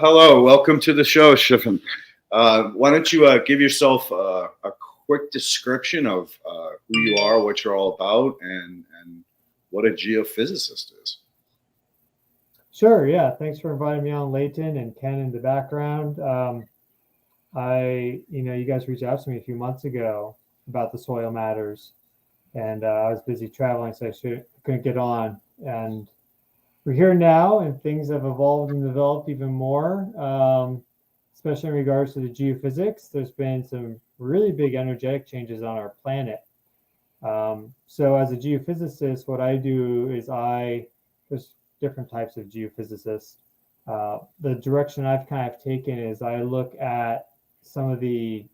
hello. Welcome to the show, Stefan. Why don't you give yourself a quick description of who you are, what you're all about, and what a geophysicist is? Sure. Yeah. Thanks for inviting me on, Leighton and Ken in the background. You guys reached out to me a few months ago about the soil matters, and I was busy traveling, so I couldn't get on. And we're here now, and things have evolved and developed even more, especially in regards to the geophysics. There's been some really big energetic changes on our planet. So as a geophysicist, what I do is there's different types of geophysicists. The direction I've kind of taken is I look at some of the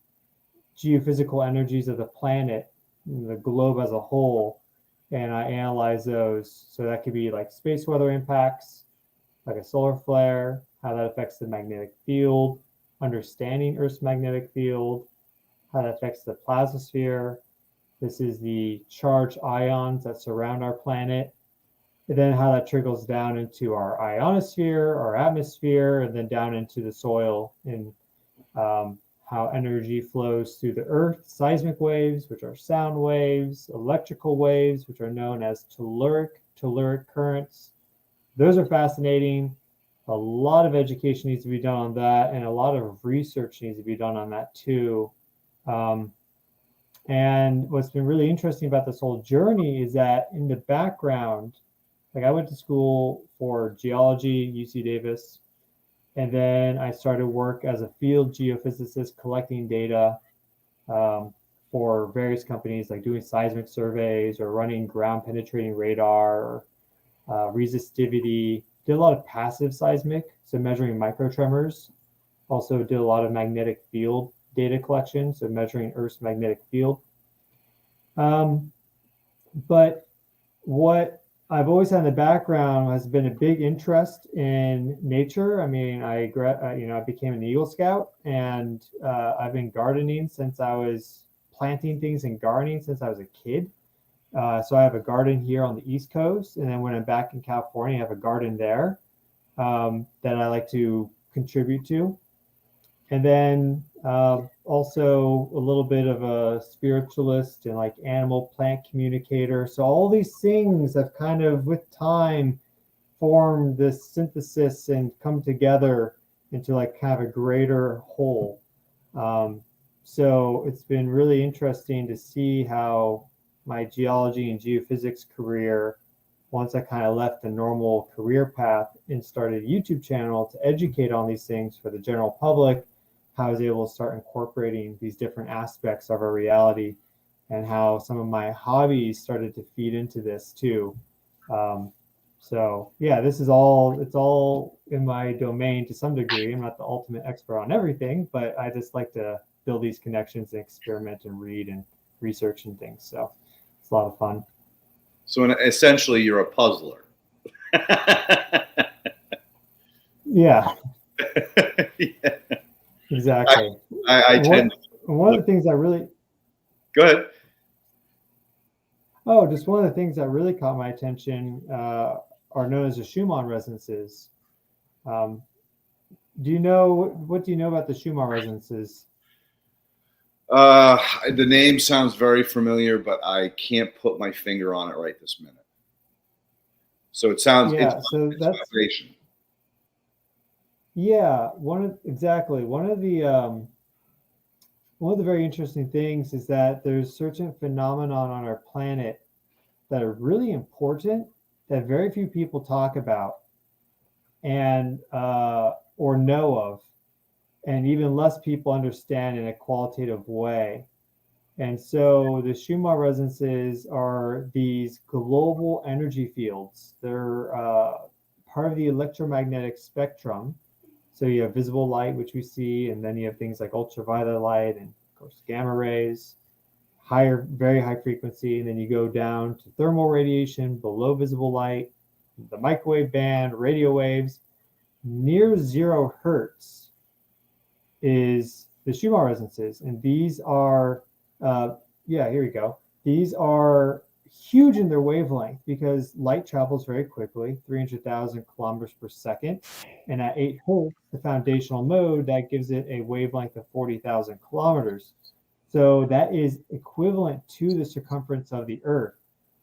geophysical energies of the planet, the globe as a whole, and I analyze those. So that could be like space weather impacts, like a solar flare, how that affects the magnetic field, understanding Earth's magnetic field, how that affects the plastosphere. This is the charged ions that surround our planet, and then how that trickles down into our ionosphere, our atmosphere, and then down into the soil, and how energy flows through the earth, seismic waves, which are sound waves, electrical waves, which are known as telluric currents. Those are fascinating. A lot of education needs to be done on that, and a lot of research needs to be done on that too. And what's been really interesting about this whole journey is that in the background, like I went to school for geology, UC Davis, and then I started work as a field geophysicist collecting data for various companies, like doing seismic surveys or running ground penetrating radar or resistivity. Did a lot of passive seismic, so measuring microtremors. Also did a lot of magnetic field data collection, so measuring Earth's magnetic field. But what I've always had in the background has been a big interest in nature. I mean, I became an Eagle Scout, and I've been gardening since I was planting things and gardening since I was a kid. So I have a garden here on the East Coast, and then when I'm back in California, I have a garden there that I like to contribute to. And then also a little bit of a spiritualist and like animal plant communicator. So all these things have kind of with time formed this synthesis and come together into like kind of a greater whole. So it's been really interesting to see how my geology and geophysics career, once I kind of left the normal career path and started a YouTube channel to educate on these things for the general public, how I was able to start incorporating these different aspects of our reality, and how some of my hobbies started to feed into this too. So yeah, it's all in my domain to some degree. I'm not the ultimate expert on everything, but I just like to build these connections and experiment and read and research and things. So it's a lot of fun. So essentially, you're a puzzler. Yeah. Yeah. Exactly. I tend to. One of the things I really. Go ahead. Oh, just one of the things that really caught my attention are known as the Schumann resonances. What do you know about the Schumann resonances? The name sounds very familiar, but I can't put my finger on it right this minute. So it sounds it's vibration. Yeah, one of the very interesting things is that there's certain phenomenon on our planet that are really important that very few people talk about and or know of, and even less people understand in a qualitative way. And so the Schumann resonances are these global energy fields. They're part of the electromagnetic spectrum. So you have visible light, which we see, and then you have things like ultraviolet light and, of course, gamma rays, very high frequency. And then you go down to thermal radiation, below visible light, the microwave band, radio waves. Near 0 hertz is the Schumann resonances. And these are, here we go. These are huge in their wavelength because light travels very quickly, 300,000 kilometers per second. And at 8 hertz, the foundational mode, that gives it a wavelength of 40,000 kilometers. So that is equivalent to the circumference of the Earth.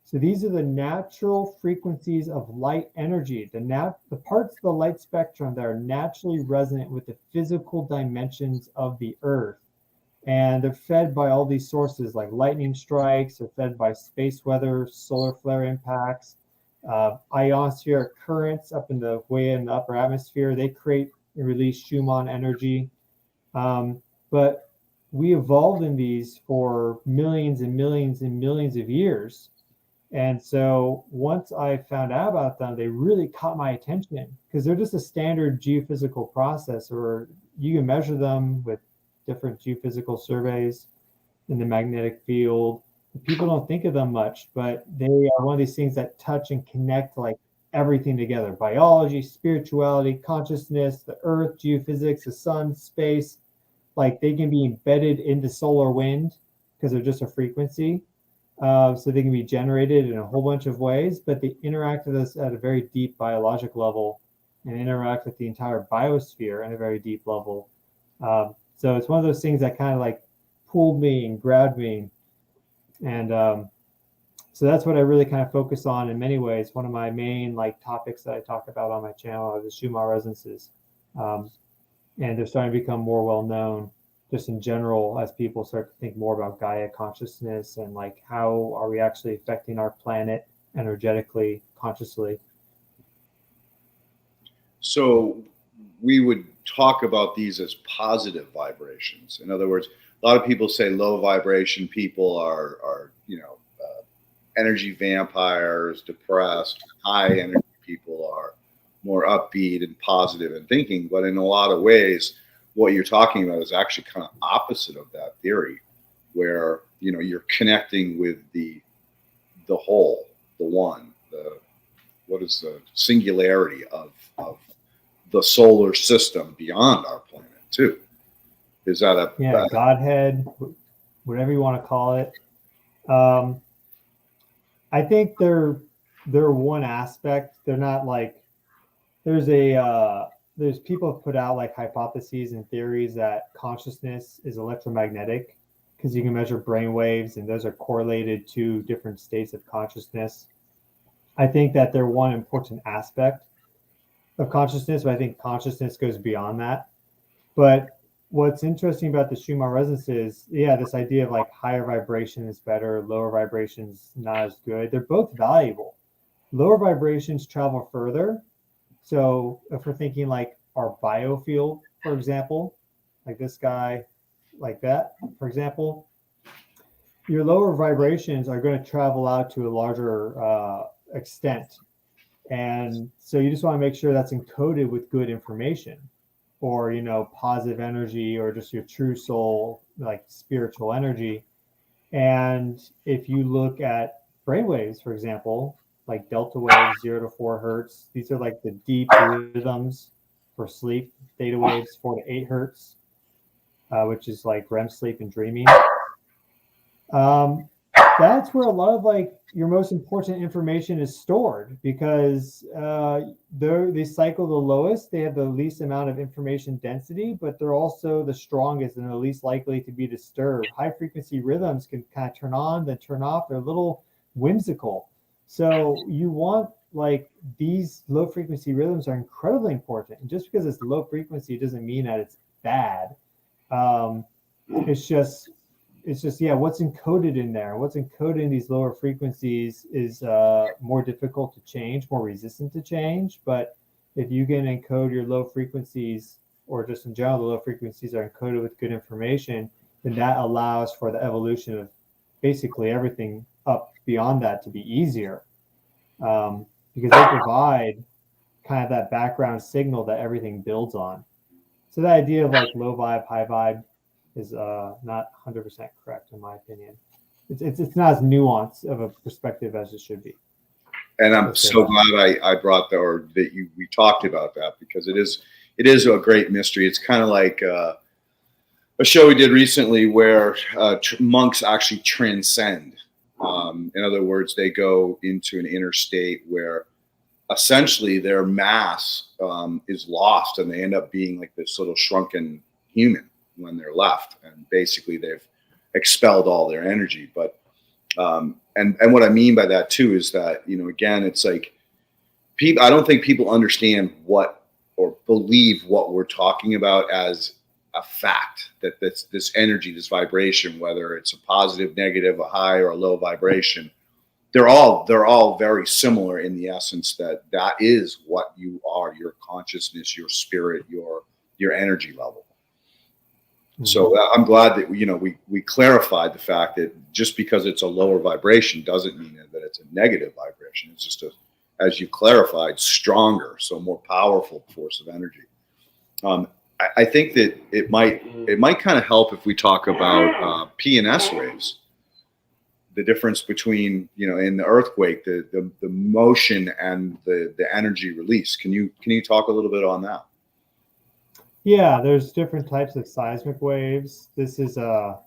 So these are the natural frequencies of light energy, the parts of the light spectrum that are naturally resonant with the physical dimensions of the Earth. And they're fed by all these sources like lightning strikes, they're fed by space weather, solar flare impacts, ionospheric currents up in the way in the upper atmosphere. They create and release Schumann energy. But we evolved in these for millions and millions and millions of years. And so once I found out about them, they really caught my attention because they're just a standard geophysical process, or you can measure them with different geophysical surveys in the magnetic field. People don't think of them much, but they are one of these things that touch and connect like everything together: biology, spirituality, consciousness, the earth, geophysics, the sun, space. Like they can be embedded into solar wind because they're just a frequency. So they can be generated in a whole bunch of ways, but they interact with us at a very deep biologic level and interact with the entire biosphere at a very deep level. So it's one of those things that kind of like pulled me and grabbed me. And so that's what I really kind of focus on in many ways. One of my main like topics that I talk about on my channel are the Schumann resonances. And they're starting to become more well known just in general as people start to think more about Gaia consciousness and like how are we actually affecting our planet energetically, consciously. So we would talk about these as positive vibrations. In other words, a lot of people say low vibration people are energy vampires, depressed. High energy people are more upbeat and positive in thinking. But in a lot of ways, what you're talking about is actually kind of opposite of that theory, where you're connecting with the whole, the one, what is the singularity of the solar system beyond our planet too. Is that a Godhead, whatever you want to call it? I think they're one aspect. They're not like there's people have put out like hypotheses and theories that consciousness is electromagnetic because you can measure brain waves and those are correlated to different states of consciousness. I think that they're one important aspect of consciousness, but I think consciousness goes beyond that. But what's interesting about the Schumann resonances, this idea of like higher vibration is better, lower vibrations not as good. They're both valuable. Lower vibrations travel further. So if we're thinking like our biofield, for example, like this guy, like that, for example, your lower vibrations are going to travel out to a larger extent. And so you just want to make sure that's encoded with good information or, positive energy or just your true soul, like spiritual energy. And if you look at brainwaves, for example, like delta waves, 0 to 4 hertz. These are like the deep rhythms for sleep. Theta waves, 4 to 8 hertz, which is like REM sleep and dreaming. That's where a lot of like your most important information is stored because they cycle the lowest. They have the least amount of information density, but they're also the strongest and the least likely to be disturbed. High frequency rhythms can kind of turn on, then turn off. They're a little whimsical. So you want like these low frequency rhythms are incredibly important. And just because it's low frequency doesn't mean that it's bad. It's just what's encoded in there. What's encoded in these lower frequencies is more difficult to change, more resistant to change. But if you can encode your low frequencies, or just in general, the low frequencies are encoded with good information, then that allows for the evolution of basically everything up beyond that to be easier, because they provide kind of that background signal that everything builds on. So the idea of like low vibe, high vibe is not 100% correct in my opinion. It's not as nuanced of a perspective as it should be. And I'm so glad I brought we talked about that, because it is a great mystery. It's kind of like a show we did recently where monks actually transcend In other words, they go into an inner state where essentially their mass is lost, and they end up being like this little shrunken human when they're left, and basically they've expelled all their energy. But and what I mean by that too is that, again, it's like people, I don't think people understand what or believe what we're talking about as a fact, that this energy, this vibration, whether it's a positive, negative, a high or a low vibration, they're all very similar in the essence that is what you are, your consciousness, your spirit, your energy level. Mm-hmm. So I'm glad that we clarified the fact that just because it's a lower vibration doesn't mean that it's a negative vibration. It's just as you clarified, stronger, so more powerful force of energy. I think that it might kind of help if we talk about P and S waves. The difference between, in the earthquake, the motion and the energy release. Can you talk a little bit on that? Yeah, there's different types of seismic waves. This is my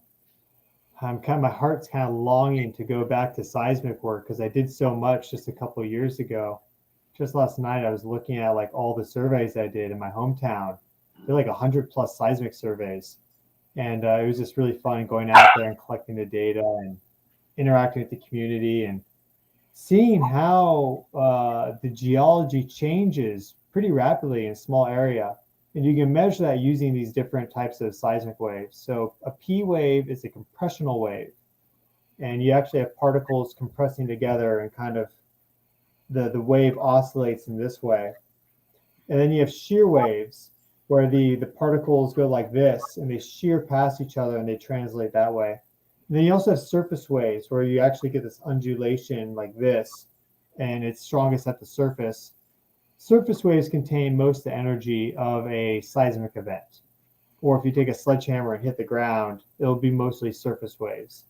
heart's kind of longing to go back to seismic work because I did so much just a couple of years ago. Just last night, I was looking at like all the surveys I did in my hometown. They're like 100+ seismic surveys, and it was just really fun going out there and collecting the data and interacting with the community and seeing how the geology changes pretty rapidly in a small area. And you can measure that using these different types of seismic waves. So a P wave is a compressional wave, and you actually have particles compressing together, and kind of the wave oscillates in this way. And then you have shear waves, where the particles go like this, and they shear past each other, and they translate that way. And then you also have surface waves, where you actually get this undulation like this, and it's strongest at the surface. Surface waves contain most of the energy of a seismic event. Or if you take a sledgehammer and hit the ground, it'll be mostly surface waves.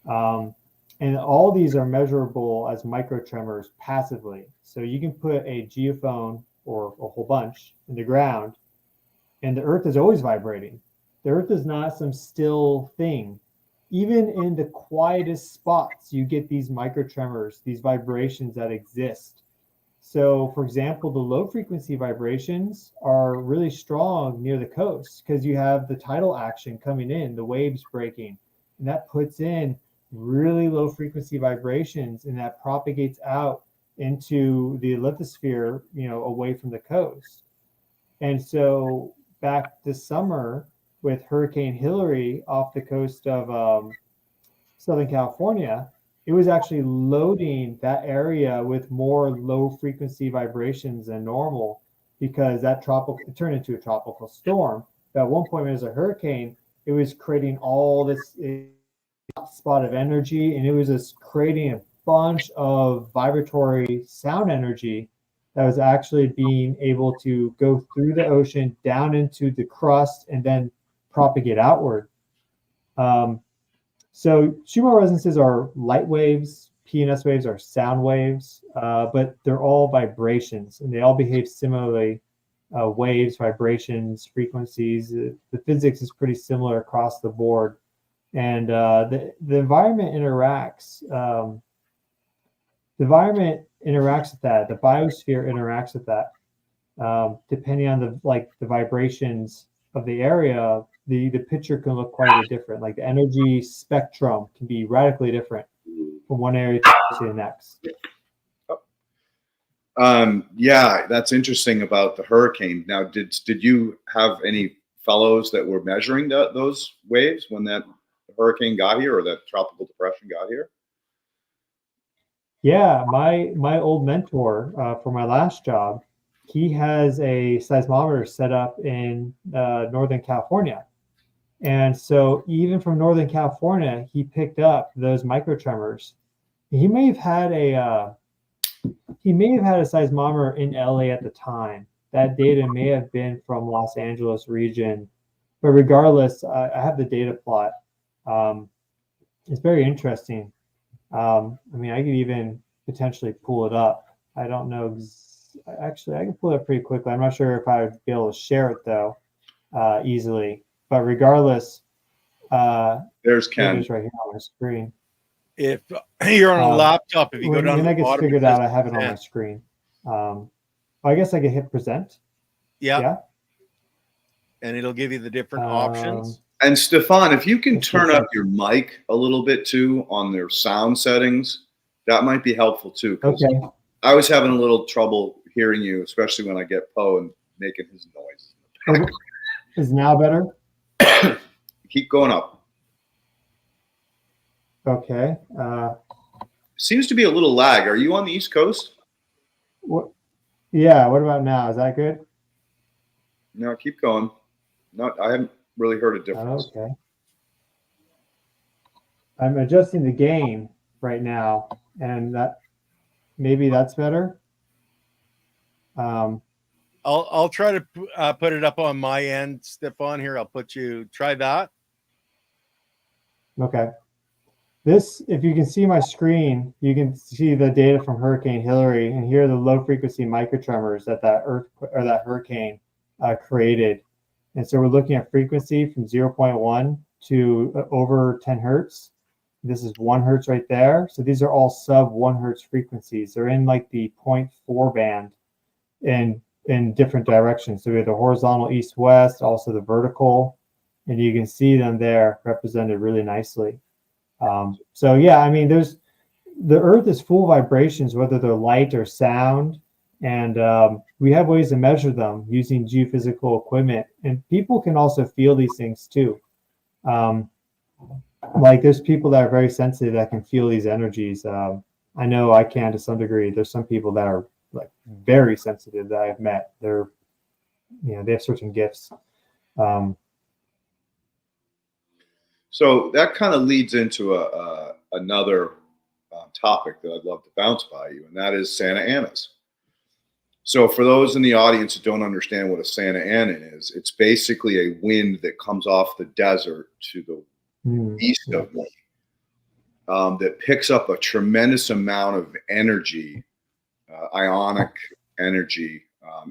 And all these are measurable as microtremors passively. So you can put a geophone or a whole bunch in the ground, and the earth is always vibrating. The earth is not some still thing. Even in the quietest spots, you get these microtremors, these vibrations that exist. So, for example, the low frequency vibrations are really strong near the coast because you have the tidal action coming in, the waves breaking, and that puts in really low frequency vibrations, and that propagates out into the lithosphere, away from the coast. And so back this summer with Hurricane Hillary off the coast of Southern California, it was actually loading that area with more low frequency vibrations than normal, because it turned into a tropical storm. But at one point, when it was a hurricane, it was creating all this spot of energy, and it was just creating a bunch of vibratory sound energy that was actually being able to go through the ocean down into the crust and then propagate outward. So Schumann resonances are light waves, P&S waves are sound waves, but they're all vibrations, and they all behave similarly. Waves, vibrations, frequencies. The physics is pretty similar across the board, and the environment interacts. The environment interacts with that. The biosphere interacts with that. Depending on the vibrations of the area, the picture can look quite a bit different. Like the energy spectrum can be radically different from one area to the next. Yeah, that's interesting about the hurricane. Now, did you have any fellows that were measuring those waves when that hurricane got here, or that tropical depression got here? Yeah, my old mentor for my last job, he has a seismometer set up in Northern California. And so even from Northern California, he picked up those microtremors. He may have had a seismometer in LA at the time. That data may have been from Los Angeles region, but regardless, I have the data plot. It's very interesting. I mean, I could even potentially pull it up. I don't know. Actually, I can pull it up pretty quickly. I'm not sure if I would be able to share it though easily. But regardless, there's Ken. it is right here on my screen. if you're on a laptop, if you go down when to I the get bottom, figured it says out, I have it on my present. screen. I guess I can hit present. Yeah. Yeah. And it'll give you the different options. And Stefan, if you can Let's turn see. up your mic a little bit too on their sound settings, that might be helpful too. 'Cause Okay. I was having a little trouble hearing you, especially when I get Poe and making his noise. Is now better? Keep going up. Okay. Seems to be a little lag. Are you on the East Coast? What? Yeah. What about now? Is that good? No, keep going. No, I haven't really heard a difference. Okay. I'm adjusting the gain right now, and that maybe that's better. I'll try to put it up on my end, Stefan. Here, I'll try that. Okay. This, if you can see my screen, you can see the data from Hurricane Hillary, and here are the low frequency microtremors that that hurricane created. And so we're looking at frequency from 0.1 to over 10 hertz. This is 1 hertz right there. So these are all sub 1 hertz frequencies. They're in like the 0.4 band in different directions. So we have the horizontal east-west, also the vertical, and you can see them there represented really nicely. So yeah, I mean, the Earth is full of vibrations, whether they're light or sound, and we have ways to measure them using geophysical equipment. And people can also feel these things too. Like there's people that are very sensitive that can feel these energies. I know I can to some degree. There's some people that are like very sensitive that I've met. They're, they have certain gifts. So that kind of leads into another topic that I'd love to bounce by you, and that is Santa Anas. So for those in the audience who don't understand what a Santa Ana is, it's basically a wind that comes off the desert to the east of me that picks up a tremendous amount of energy, ionic energy,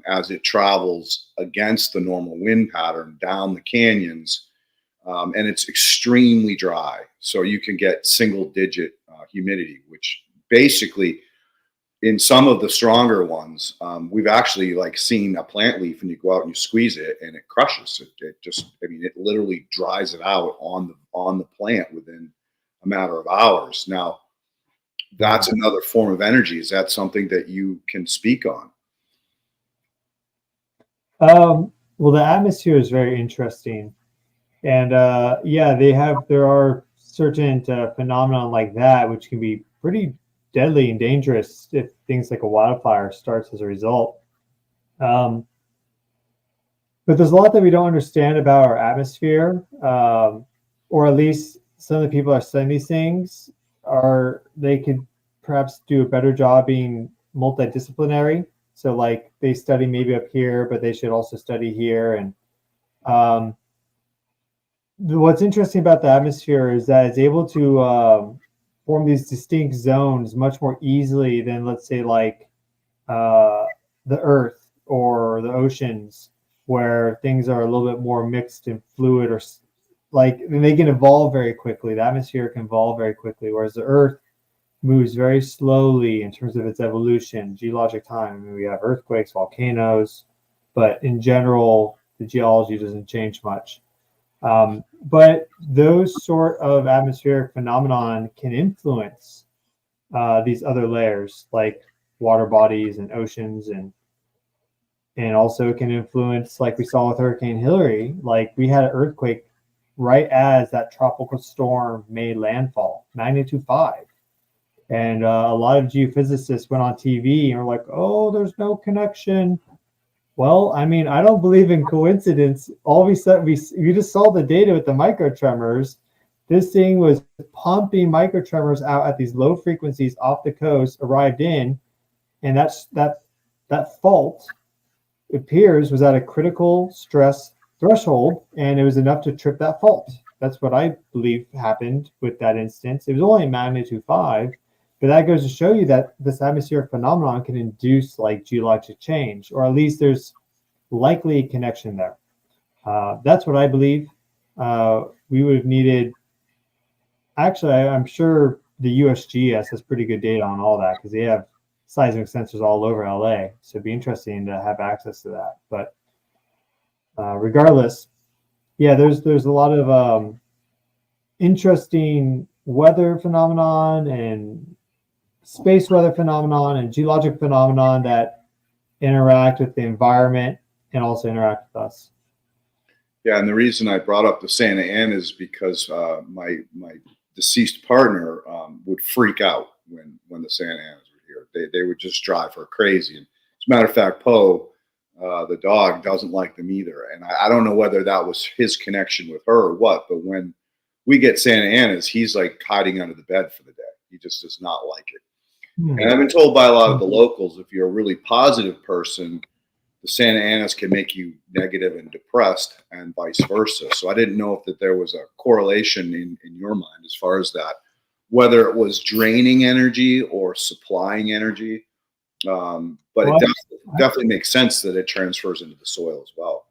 as it travels against the normal wind pattern down the canyons. And it's extremely dry. So you can get single digit humidity, which basically in some of the stronger ones, we've actually like seen a plant leaf and you go out and you squeeze it and it crushes it. It just, I mean, it literally dries it out on the plant within a matter of hours. Now, that's another form of energy. Is that something that you can speak on? Well, the atmosphere is very interesting. And yeah, there are certain phenomena like that, which can be pretty deadly and dangerous if things like a wildfire starts as a result. But there's a lot that we don't understand about our atmosphere, or at least some of the people that are studying these things they could perhaps do a better job being multidisciplinary. So like they study maybe up here, but they should also study here. And what's interesting about the atmosphere is that it's able to form these distinct zones much more easily than, let's say, like the Earth or the oceans, where things are a little bit more mixed and fluid, or like they can evolve very quickly. The atmosphere can evolve very quickly, whereas the Earth moves very slowly in terms of its evolution, geologic time. I mean, we have earthquakes, volcanoes, but in general, the geology doesn't change much. But those sort of atmospheric phenomenon can influence these other layers, like water bodies and oceans, and also it can influence, like we saw with Hurricane Hillary. Like we had an earthquake right as that tropical storm made landfall, magnitude 5. And a lot of geophysicists went on TV and were like, "Oh, there's no connection." Well, I mean, I don't believe in coincidence. All we said, we just saw the data with the microtremors. This thing was pumping microtremors out at these low frequencies off the coast, arrived in, and that fault appears was at a critical stress threshold, and it was enough to trip that fault. That's what I believe happened with that instance. It was only magnitude 5, but that goes to show you that this atmospheric phenomenon can induce like geologic change, or at least there's likely a connection there. That's what I believe. We would have needed, actually, I'm sure the USGS has pretty good data on all that because they have seismic sensors all over LA. So it'd be interesting to have access to that. But regardless, yeah, there's a lot of interesting weather phenomenon and space weather phenomenon and geologic phenomenon that interact with the environment and also interact with us. Yeah, and the reason I brought up the Santa Ana is because my deceased partner would freak out when the Santa Anas were here. They would just drive her crazy. And as a matter of fact, Poe, the dog, doesn't like them either. And I don't know whether that was his connection with her or what, but when we get Santa Anas, he's like hiding under the bed for the day. He just does not like it. And I've been told by a lot of the locals, if you're a really positive person, the Santa Anas can make you negative and depressed, and vice versa. So I didn't know if there was a correlation in your mind as far as that, whether it was draining energy or supplying energy. But well, it definitely makes sense that it transfers into the soil as well.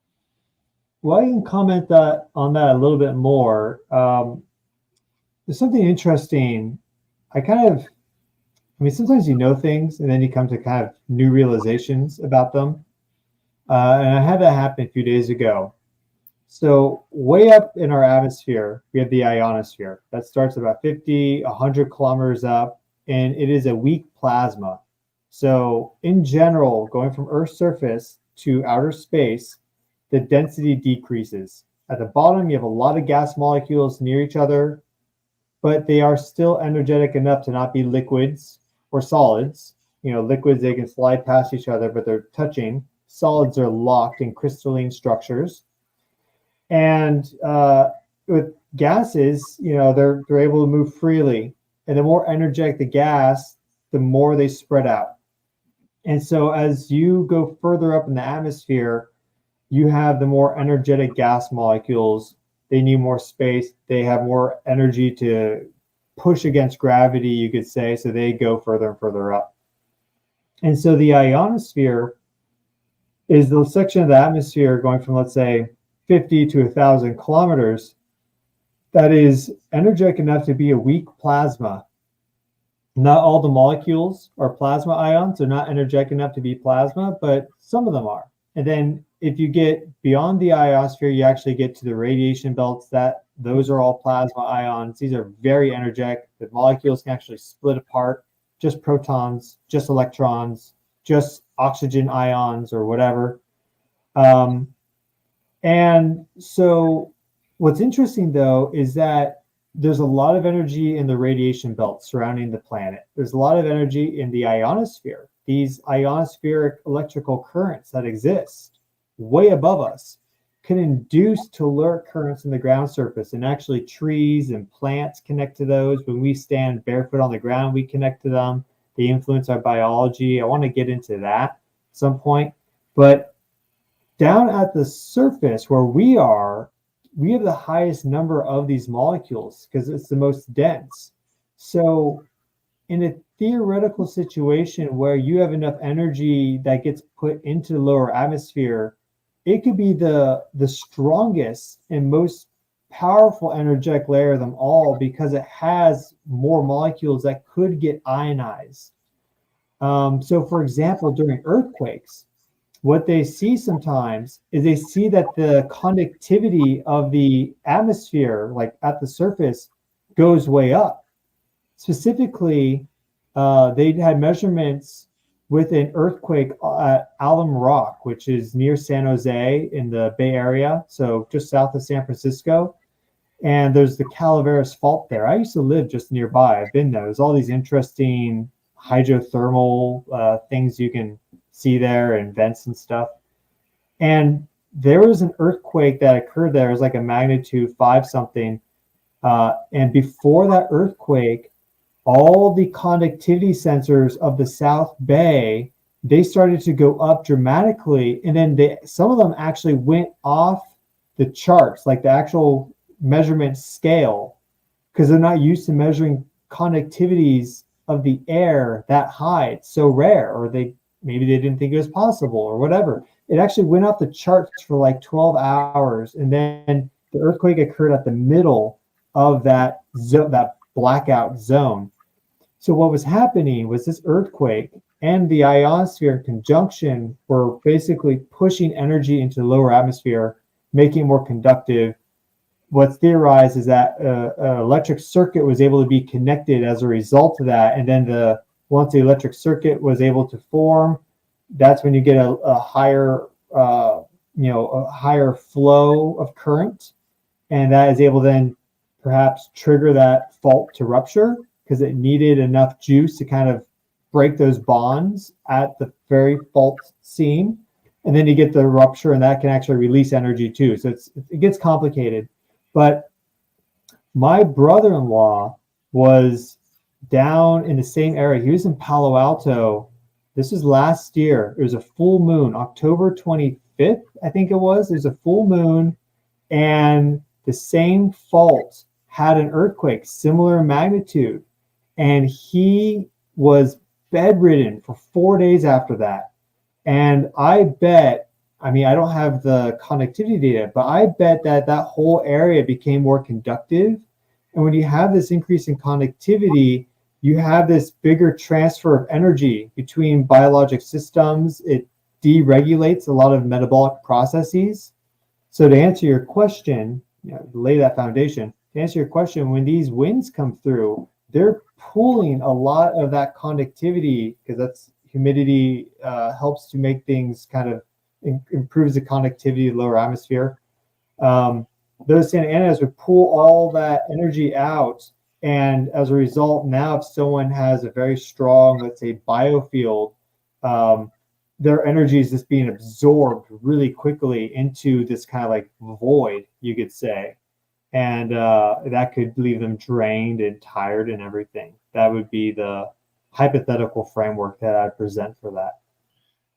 Well, I can comment on that a little bit more. There's something interesting. Sometimes you know things and then you come to kind of new realizations about them. And I had that happen a few days ago. So way up in our atmosphere, we have the ionosphere. That starts about 50, 100 kilometers up, and it is a weak plasma. So in general, going from Earth's surface to outer space, the density decreases. At the bottom, you have a lot of gas molecules near each other, but they are still energetic enough to not be liquids or solids. You know, liquids, they can slide past each other, but they're touching. Solids are locked in crystalline structures. And with gases, you know, they're able to move freely. And the more energetic the gas, the more they spread out. And so as you go further up in the atmosphere, you have the more energetic gas molecules. They need more space. They have more energy to push against gravity, you could say. So they go further and further up. And so the ionosphere is the section of the atmosphere going from, let's say, 50 to 1,000 kilometers that is energetic enough to be a weak plasma. Not all the molecules are plasma ions. They're not energetic enough to be plasma, but some of them are. And then if you get beyond the ionosphere, you actually get to the radiation belts. Those are all plasma ions. These are very energetic. The molecules can actually split apart, just protons, just electrons, just oxygen ions or whatever. And so what's interesting, though, is that there's a lot of energy in the radiation belt surrounding the planet. There's a lot of energy in the ionosphere. These ionospheric electrical currents that exist way above us can induce telluric currents in the ground surface, and actually trees and plants connect to those. When we stand barefoot on the ground, we connect to them. They influence our biology. I want to get into that at some point. But down at the surface where we are, we have the highest number of these molecules because it's the most dense. So in a theoretical situation where you have enough energy that gets put into the lower atmosphere, it could be the strongest and most powerful energetic layer of them all because it has more molecules that could get ionized. So for example, during earthquakes, what they see sometimes is they see that the conductivity of the atmosphere, like at the surface, goes way up. Specifically, they had measurements with an earthquake at Alum Rock, which is near San Jose in the Bay Area, so just south of San Francisco. And there's the Calaveras Fault there. I used to live just nearby. I've been there. There's all these interesting hydrothermal things you can see there, and vents and stuff. And there was an earthquake that occurred there. It was like a magnitude 5 something. And before that earthquake, all the conductivity sensors of the South Bay, they started to go up dramatically. And then some of them actually went off the charts, like the actual measurement scale, because they're not used to measuring conductivities of the air that high. It's so rare, or maybe they didn't think it was possible or whatever. It actually went off the charts for like 12 hours. And then the earthquake occurred at the middle of that blackout zone. So what was happening was this earthquake and the ionosphere in conjunction were basically pushing energy into the lower atmosphere, making it more conductive. What's theorized is that an electric circuit was able to be connected as a result of that. And then once the electric circuit was able to form, that's when you get a higher, a higher flow of current. And that is able then perhaps trigger that fault to rupture because it needed enough juice to kind of break those bonds at the very fault seam. And then you get the rupture, and that can actually release energy too. So it gets complicated. But my brother-in-law was down in the same area. He was in Palo Alto. This was last year. It was a full moon, October 25th, I think it was. There's a full moon, and the same fault had an earthquake, similar magnitude. And he was bedridden for 4 days after that. And I bet, I mean, I don't have the conductivity data, but I bet that whole area became more conductive. And when you have this increase in conductivity, you have this bigger transfer of energy between biologic systems. It deregulates a lot of metabolic processes. So to answer your question, lay that foundation. To answer your question, when these winds come through, they're pulling a lot of that conductivity because that's humidity helps to make things kind of improves the conductivity of the lower atmosphere. Those Santa Anas would pull all that energy out. And as a result, now if someone has a very strong, let's say, biofield, their energy is just being absorbed really quickly into this kind of like void, you could say. And that could leave them drained and tired and everything. That would be the hypothetical framework that I present for that.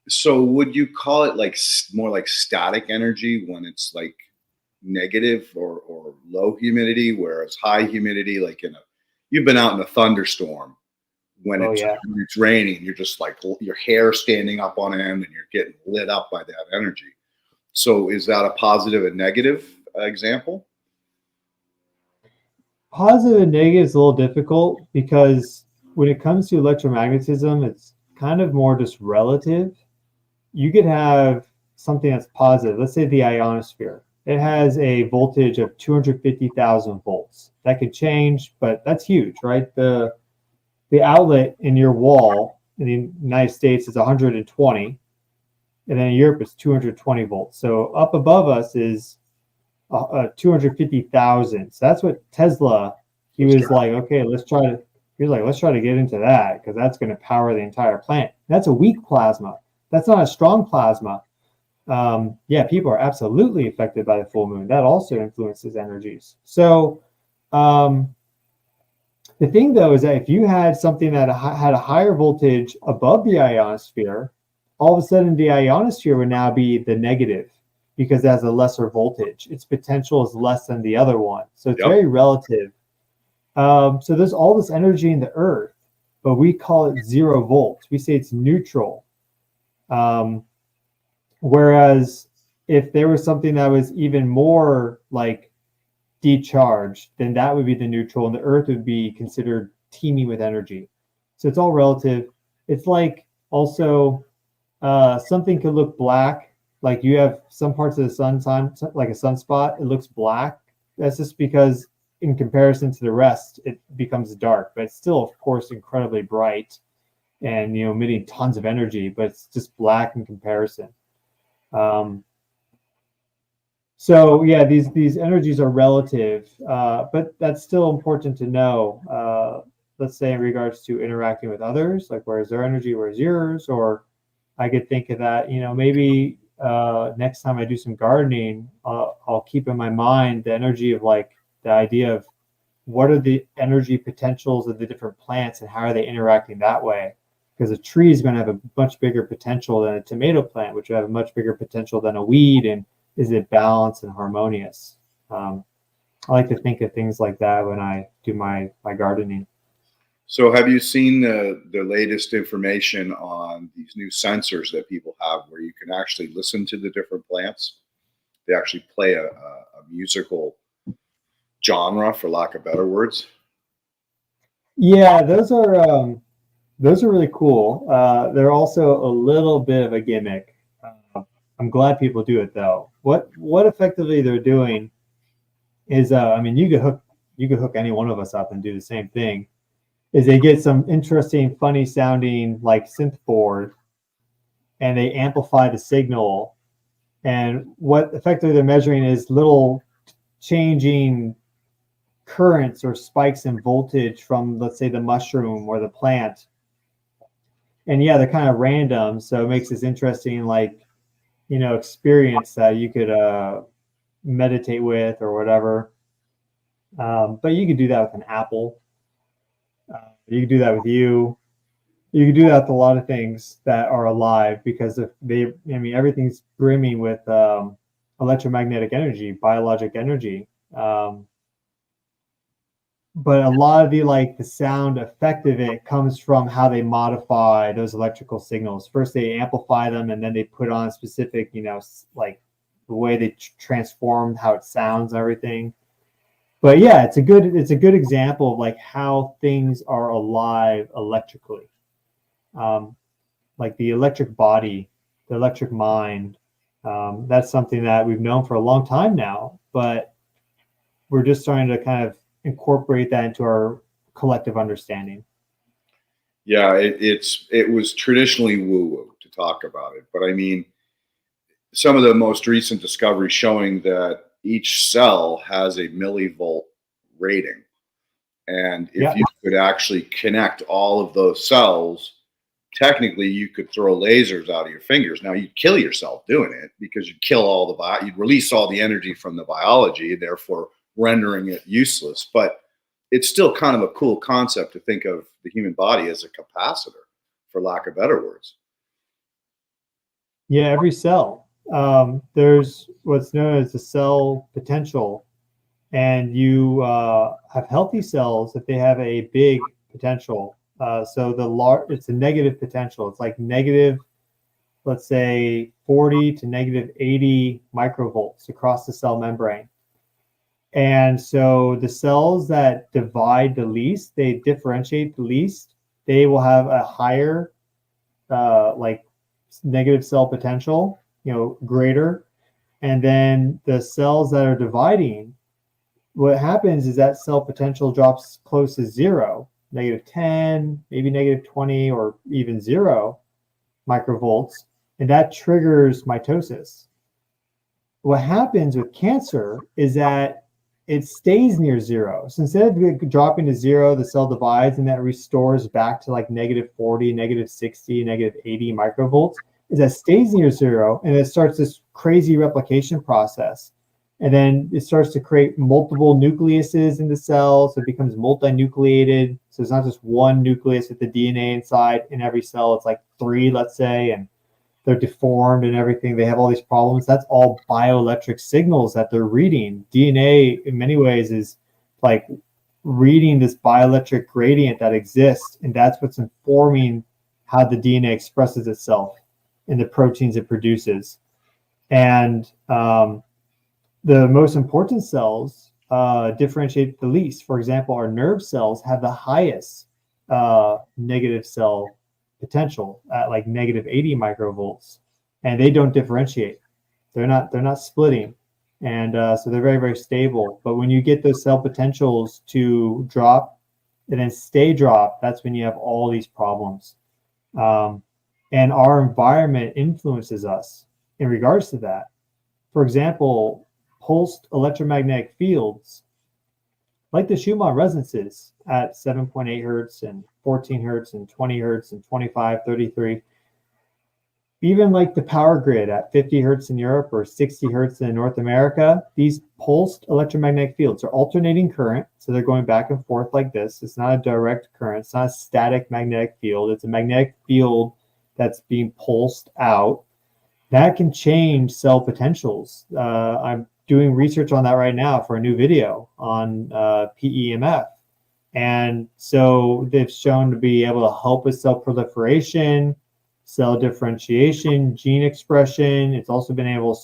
So would you call it like more like static energy when it's like negative or low humidity, whereas high humidity, like you've been out in a thunderstorm when it's raining, you're just like your hair standing up on end and you're getting lit up by that energy. So is that a positive and negative example? Positive and negative is a little difficult because when it comes to electromagnetism, it's kind of more just relative. You could have something that's positive. Let's say the ionosphere. It has a voltage of 250,000 volts. That could change, but that's huge, right? The outlet in your wall in the United States is 120, and then in Europe it's 220 volts. So up above us is 250,000. So that's what Tesla. He was like, okay, let's try to get into that because that's going to power the entire plant. That's a weak plasma. That's not a strong plasma. People are absolutely affected by the full moon. That also influences energies. So the thing, though, is that if you had something that had a higher voltage above the ionosphere, all of a sudden the ionosphere would now be the negative because it has a lesser voltage. Its potential is less than the other one. So it's very relative. So there's all this energy in the earth, but we call it 0 volts. We say it's neutral. Whereas if there was something that was even more like decharged, then that would be the neutral, and the earth would be considered teeming with energy. So it's all relative. It's like also something could look black, like you have some parts of the sun, like a sunspot, it looks black. That's just because in comparison to the rest, it becomes dark, but it's still, of course, incredibly bright and emitting tons of energy, but it's just black in comparison. So yeah, these energies are relative, but that's still important to know. Let's say in regards to interacting with others, like where's their energy, where's yours, or I could think of that, maybe next time I do some gardening, I'll keep in my mind the energy of like the idea of what are the energy potentials of the different plants and how are they interacting that way? Because a tree is going to have a much bigger potential than a tomato plant, which will have a much bigger potential than a weed. And is it balanced and harmonious? I like to think of things like that when I do my gardening. So have you seen the latest information on these new sensors that people have where you can actually listen to the different plants? They actually play a musical genre, for lack of better words. Yeah, those are really cool. They're also a little bit of a gimmick. I'm glad people do it though. What effectively they're doing is, I mean, you could hook any one of us up and do the same thing. Is they get some interesting, funny sounding like synth board, and they amplify the signal. And what effectively they're measuring is little changing currents or spikes in voltage from, let's say, the mushroom or the plant. And yeah, they're kind of random, so it makes this interesting, like, experience that you could meditate with or whatever. But you could do that with an apple. You could do that with you. You could do that with a lot of things that are alive, because if they, I mean, everything's brimming with electromagnetic energy, biologic energy. But a lot of the sound effect of it comes from how they modify those electrical signals. First they amplify them, and then they put on specific, like the way they transform how it sounds and everything. But yeah, it's a good example of like how things are alive electrically. Like the electric body, the electric mind. That's something that we've known for a long time now, but we're just starting to kind of incorporate that into our collective understanding. Yeah, it was traditionally woo-woo to talk about it, but I mean, some of the most recent discoveries showing that each cell has a millivolt rating, and if you could actually connect all of those cells, technically you could throw lasers out of your fingers. Now you'd kill yourself doing it, because you'd kill all the you'd release all the energy from the biology, therefore rendering it useless. But it's still kind of a cool concept to think of the human body as a capacitor, for lack of better words. Yeah, every cell. There's what's known as the cell potential, and you have healthy cells that they have a big potential. So it's a negative potential. It's like negative, let's say 40 to negative 80 microvolts across the cell membrane. And so the cells that divide the least, they differentiate the least, they will have a higher like negative cell potential, greater. And then the cells that are dividing, what happens is that cell potential drops close to zero, negative 10, maybe negative 20, or even 0 microvolts, and that triggers mitosis. What happens with cancer is that it stays near 0. So instead of dropping to 0, the cell divides and that restores back to like negative 40, negative 60, negative 80 microvolts. Is that stays near 0, and it starts this crazy replication process. And then it starts to create multiple nucleuses in the cell, so it becomes multinucleated. So it's not just one nucleus with the DNA inside in every cell. It's like 3, let's say, and they're deformed and everything. They have all these problems. That's all bioelectric signals that they're reading. DNA, in many ways, is like reading this bioelectric gradient that exists, and that's what's informing how the DNA expresses itself in the proteins it produces. And the most important cells differentiate the least. For example, our nerve cells have the highest negative cell potential at like negative 80 microvolts, and they don't differentiate. They're not splitting, and so they're very, very stable. But when you get those cell potentials to drop and then stay dropped, that's when you have all these problems. And our environment influences us in regards to that. For example, pulsed electromagnetic fields, like the Schumann resonances at 7.8 hertz and 14 hertz and 20 hertz and 25, 33, even like the power grid at 50 hertz in Europe or 60 hertz in North America, these pulsed electromagnetic fields are alternating current. So they're going back and forth like this. It's not a direct current. It's not a static magnetic field. It's a magnetic field that's being pulsed out. That can change cell potentials. I'm doing research on that right now for a new video on PEMF. And so they've shown to be able to help with cell proliferation, cell differentiation, gene expression. It's also been able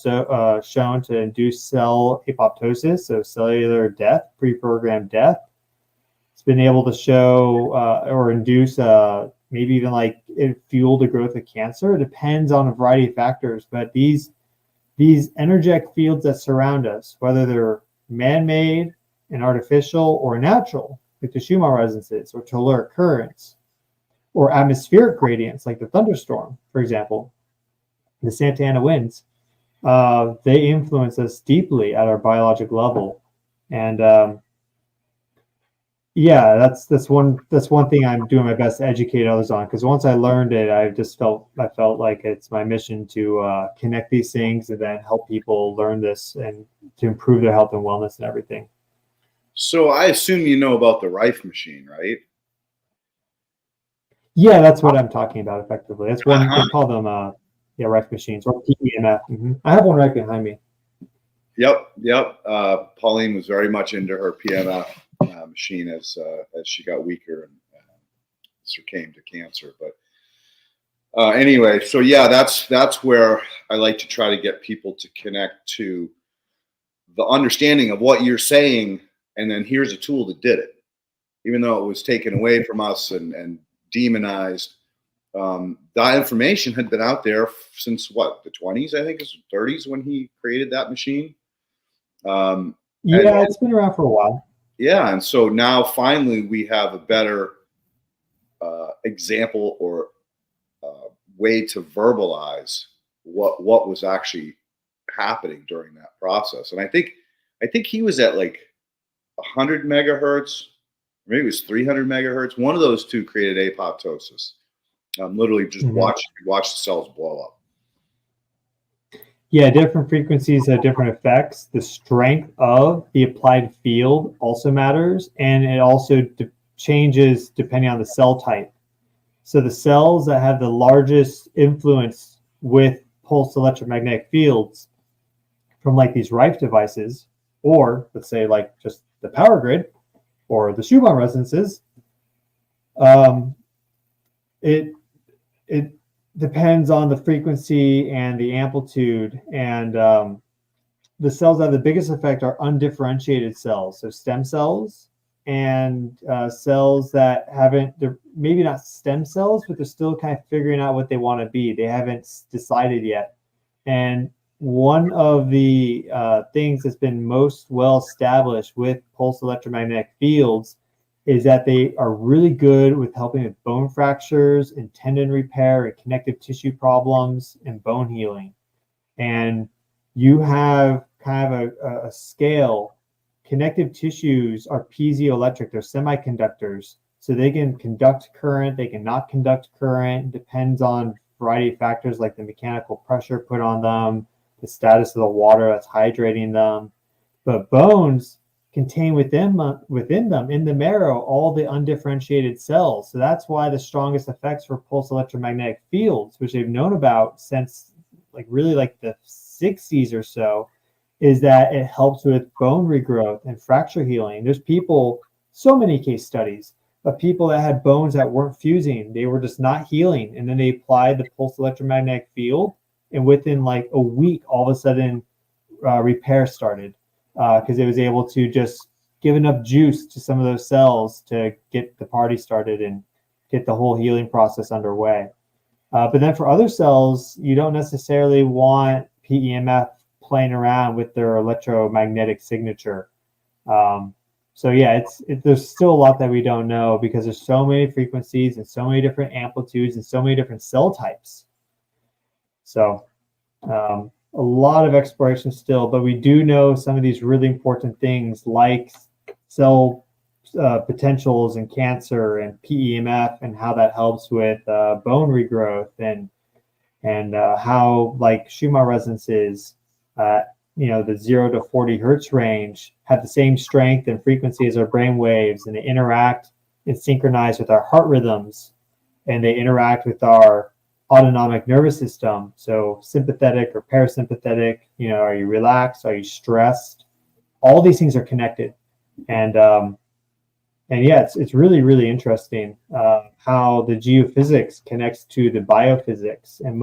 shown to induce cell apoptosis, so cellular death, pre-programmed death. It's been able to show or induce maybe even like it fuel the growth of cancer. It depends on a variety of factors, but these energetic fields that surround us, whether they're man-made and artificial or natural, like the Schumann resonances or telluric currents, or atmospheric gradients like the thunderstorm, for example, the Santa Ana winds, they influence us deeply at our biologic level. And yeah, that's one thing I'm doing my best to educate others on, because once I learned it, I felt like it's my mission to connect these things and then help people learn this and to improve their health and wellness and everything. So I assume you know about the Rife machine, right? Yeah, that's what I'm talking about effectively. That's one they call them Rife machines or PEMF. I have one right behind me. Yep. Pauline was very much into her PMF machine as she got weaker and succumbed to cancer. But anyway, so yeah, that's where I like to try to get people to connect to the understanding of what you're saying, and then here's a tool that did it, even though it was taken away from us and demonized. That information had been out there since what, the 20s, I think, is 30s when he created that machine. It's been around for a while. Yeah, and so now finally we have a better example or way to verbalize what was actually happening during that process. And I think he was at like 100 megahertz, maybe it was 300 megahertz. One of those two created apoptosis. Literally just watch the cells blow up. Yeah, different frequencies have different effects. The strength of the applied field also matters, and it also changes depending on the cell type. So the cells that have the largest influence with pulsed electromagnetic fields from like these Rife devices, or let's say like just the power grid or the Schumann resonances, it depends on the frequency and the amplitude, and the cells that have the biggest effect are undifferentiated cells, so stem cells and cells that they're maybe not stem cells, but they're still kind of figuring out what they want to be. They haven't decided yet. And one of the things that's been most well established with pulsed electromagnetic fields is that they are really good with helping with bone fractures and tendon repair and connective tissue problems and bone healing. And you have kind of a scale. Connective tissues are piezoelectric, they're semiconductors. So they can conduct current, they can not conduct current. It depends on a variety of factors like the mechanical pressure put on them, the status of the water that's hydrating them. But bones contain within them in the marrow all the undifferentiated cells. So that's why the strongest effects for pulse electromagnetic fields, which they've known about since like the 60s or so, is that it helps with bone regrowth and fracture healing. There's people, so many case studies of people that had bones that weren't fusing, they were just not healing, and then they applied the pulse electromagnetic field, and within like a week all of a sudden repair started. Because it was able to just give enough juice to some of those cells to get the party started and get the whole healing process underway. But then for other cells, you don't necessarily want PEMF playing around with their electromagnetic signature. So yeah, there's still a lot that we don't know because there's so many frequencies and so many different amplitudes and so many different cell types. So a lot of exploration still, but we do know some of these really important things like cell potentials in cancer and PEMF and how that helps with bone regrowth and how like Schumann resonances, the 0 to 40 hertz range have the same strength and frequency as our brain waves, and they interact and synchronize with our heart rhythms, and they interact with our autonomic nervous system. So sympathetic or parasympathetic, are you relaxed? Are you stressed? All these things are connected. And yeah, it's really, really interesting how the geophysics connects to the biophysics. And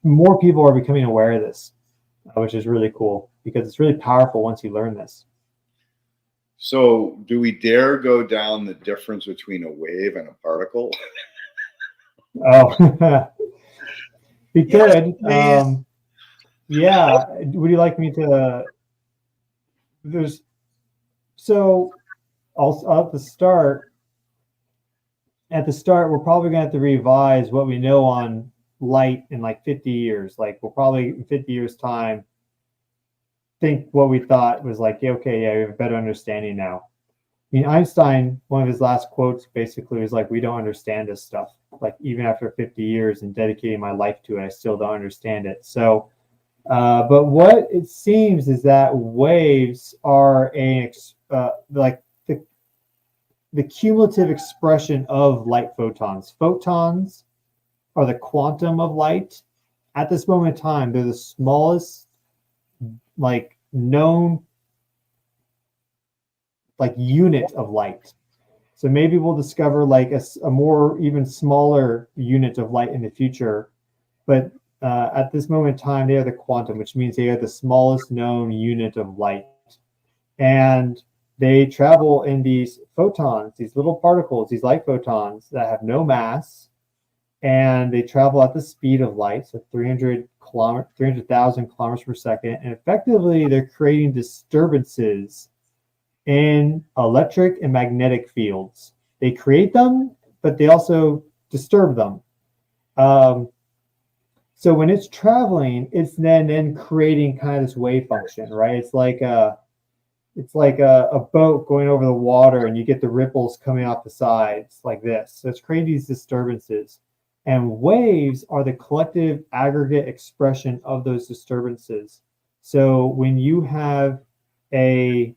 more people are becoming aware of this, which is really cool because it's really powerful once you learn this. So do we dare go down the difference between a wave and a particle? Oh, we could. Please. Yeah. Would you like me to? There's so I'll at the start. At the start, we're probably going to have to revise what we know on light in like 50 years. Like we'll probably in 50 years time think what we thought was like, yeah, okay, yeah, we have a better understanding now. I mean, Einstein, one of his last quotes basically was like, we don't understand this stuff. Like even after 50 years and dedicating my life to it, I still don't understand it. So, but what it seems is that waves are like the cumulative expression of light photons. Photons are the quantum of light. At this moment in time, they're the smallest like known like unit of light. So maybe we'll discover like a more even smaller unit of light in the future. But at this moment in time, they are the quantum, which means they are the smallest known unit of light. And they travel in these photons, these little particles, these light photons that have no mass, and they travel at the speed of light, so 300,000 kilometers per second. And effectively, they're creating disturbances in electric and magnetic fields. They create them, but they also disturb them. So when it's traveling, it's then creating kind of this wave function, right? It's like a boat going over the water, and you get the ripples coming off the sides like this. So it's creating these disturbances. And waves are the collective aggregate expression of those disturbances. So when you have a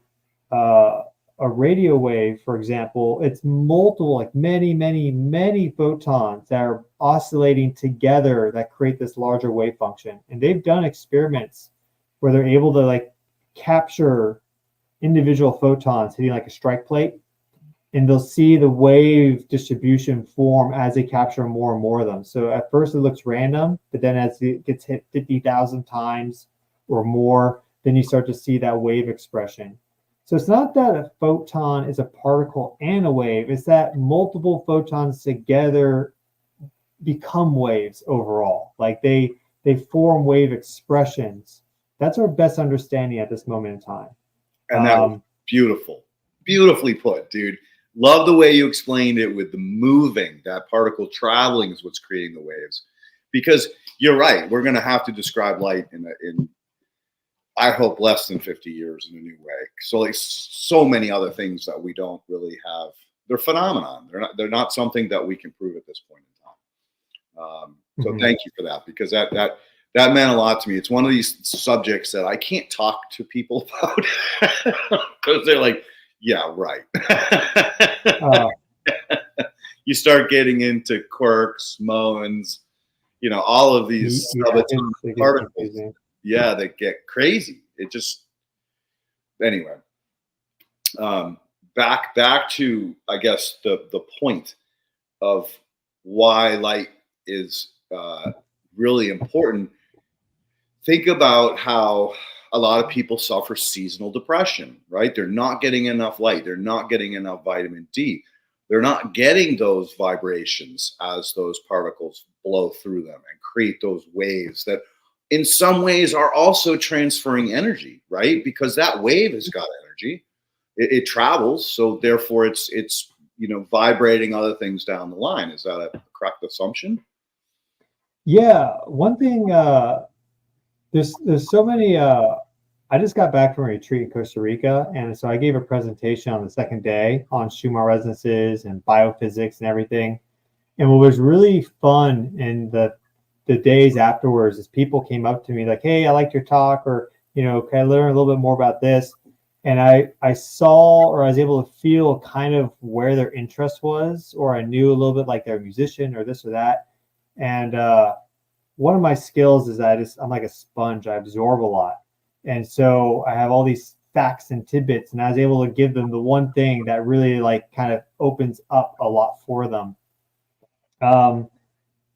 radio wave, for example, it's multiple, like many photons that are oscillating together that create this larger wave function. And they've done experiments where they're able to like capture individual photons hitting like a strike plate, and they'll see the wave distribution form as they capture more and more of them. So at first it looks random, but then as it gets hit 50,000 times or more, then you start to see that wave expression. So it's not that a photon is a particle and a wave, it's that multiple photons together become waves overall. Like they form wave expressions. That's our best understanding at this moment in time. And that was beautifully put, dude. Love the way you explained it with the moving, that particle traveling is what's creating the waves. Because you're right, we're going to have to describe light in I hope less than 50 years in a new way. So like so many other things that we don't really have, they're phenomenon. They're not something that we can prove at this point in time. So thank you for that, because that meant a lot to me. It's one of these subjects that I can't talk to people about because they're like, yeah, right. You start getting into quirks, moans, all of these particles. Yeah, they get crazy. It just, anyway. Back to, I guess, the point of why light is really important. Think about how a lot of people suffer seasonal depression, right? They're not getting enough light. They're not getting enough vitamin D. They're not getting those vibrations as those particles blow through them and create those waves that in some ways are also transferring energy, right? Because that wave has got energy. It travels. So therefore it's vibrating other things down the line. Is that a correct assumption? Yeah. One thing, there's so many, I just got back from a retreat in Costa Rica, and so I gave a presentation on the second day on Schumann resonances and biophysics and everything. And what was really fun in the days afterwards is people came up to me like, hey, I liked your talk, or, can I learn a little bit more about this? And I saw, or I was able to feel kind of where their interest was, or I knew a little bit like they're a musician or this or that. And one of my skills is I'm like a sponge. I absorb a lot. And so I have all these facts and tidbits, and I was able to give them the one thing that really like kind of opens up a lot for them.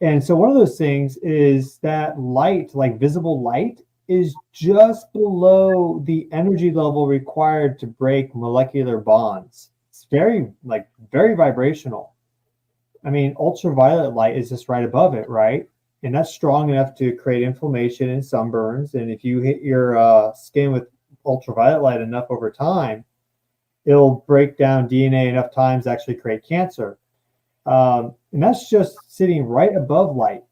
And so one of those things is that light, like visible light, is just below the energy level required to break molecular bonds. It's very vibrational. I mean, ultraviolet light is just right above it, right? And that's strong enough to create inflammation and sunburns. And if you hit your skin with ultraviolet light enough over time, it'll break down DNA enough times to actually create cancer. And that's just sitting right above light.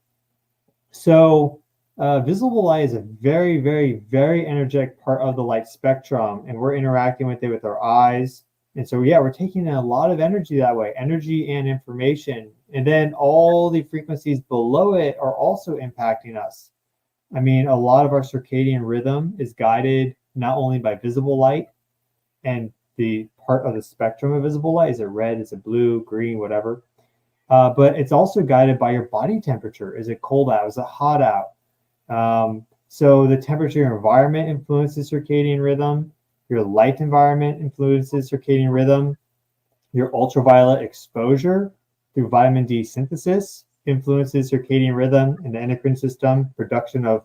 So visible light is a very, very, very energetic part of the light spectrum, and we're interacting with it with our eyes. And so, yeah, we're taking in a lot of energy that way, energy and information. And then all the frequencies below it are also impacting us. I mean, a lot of our circadian rhythm is guided not only by visible light and the part of the spectrum of visible light. Is it red? Is it blue, green, whatever? But it's also guided by your body temperature. Is it cold out? Is it hot out? So the temperature of your environment influences circadian rhythm. Your light environment influences circadian rhythm. Your ultraviolet exposure through vitamin D synthesis influences circadian rhythm and the endocrine system, production of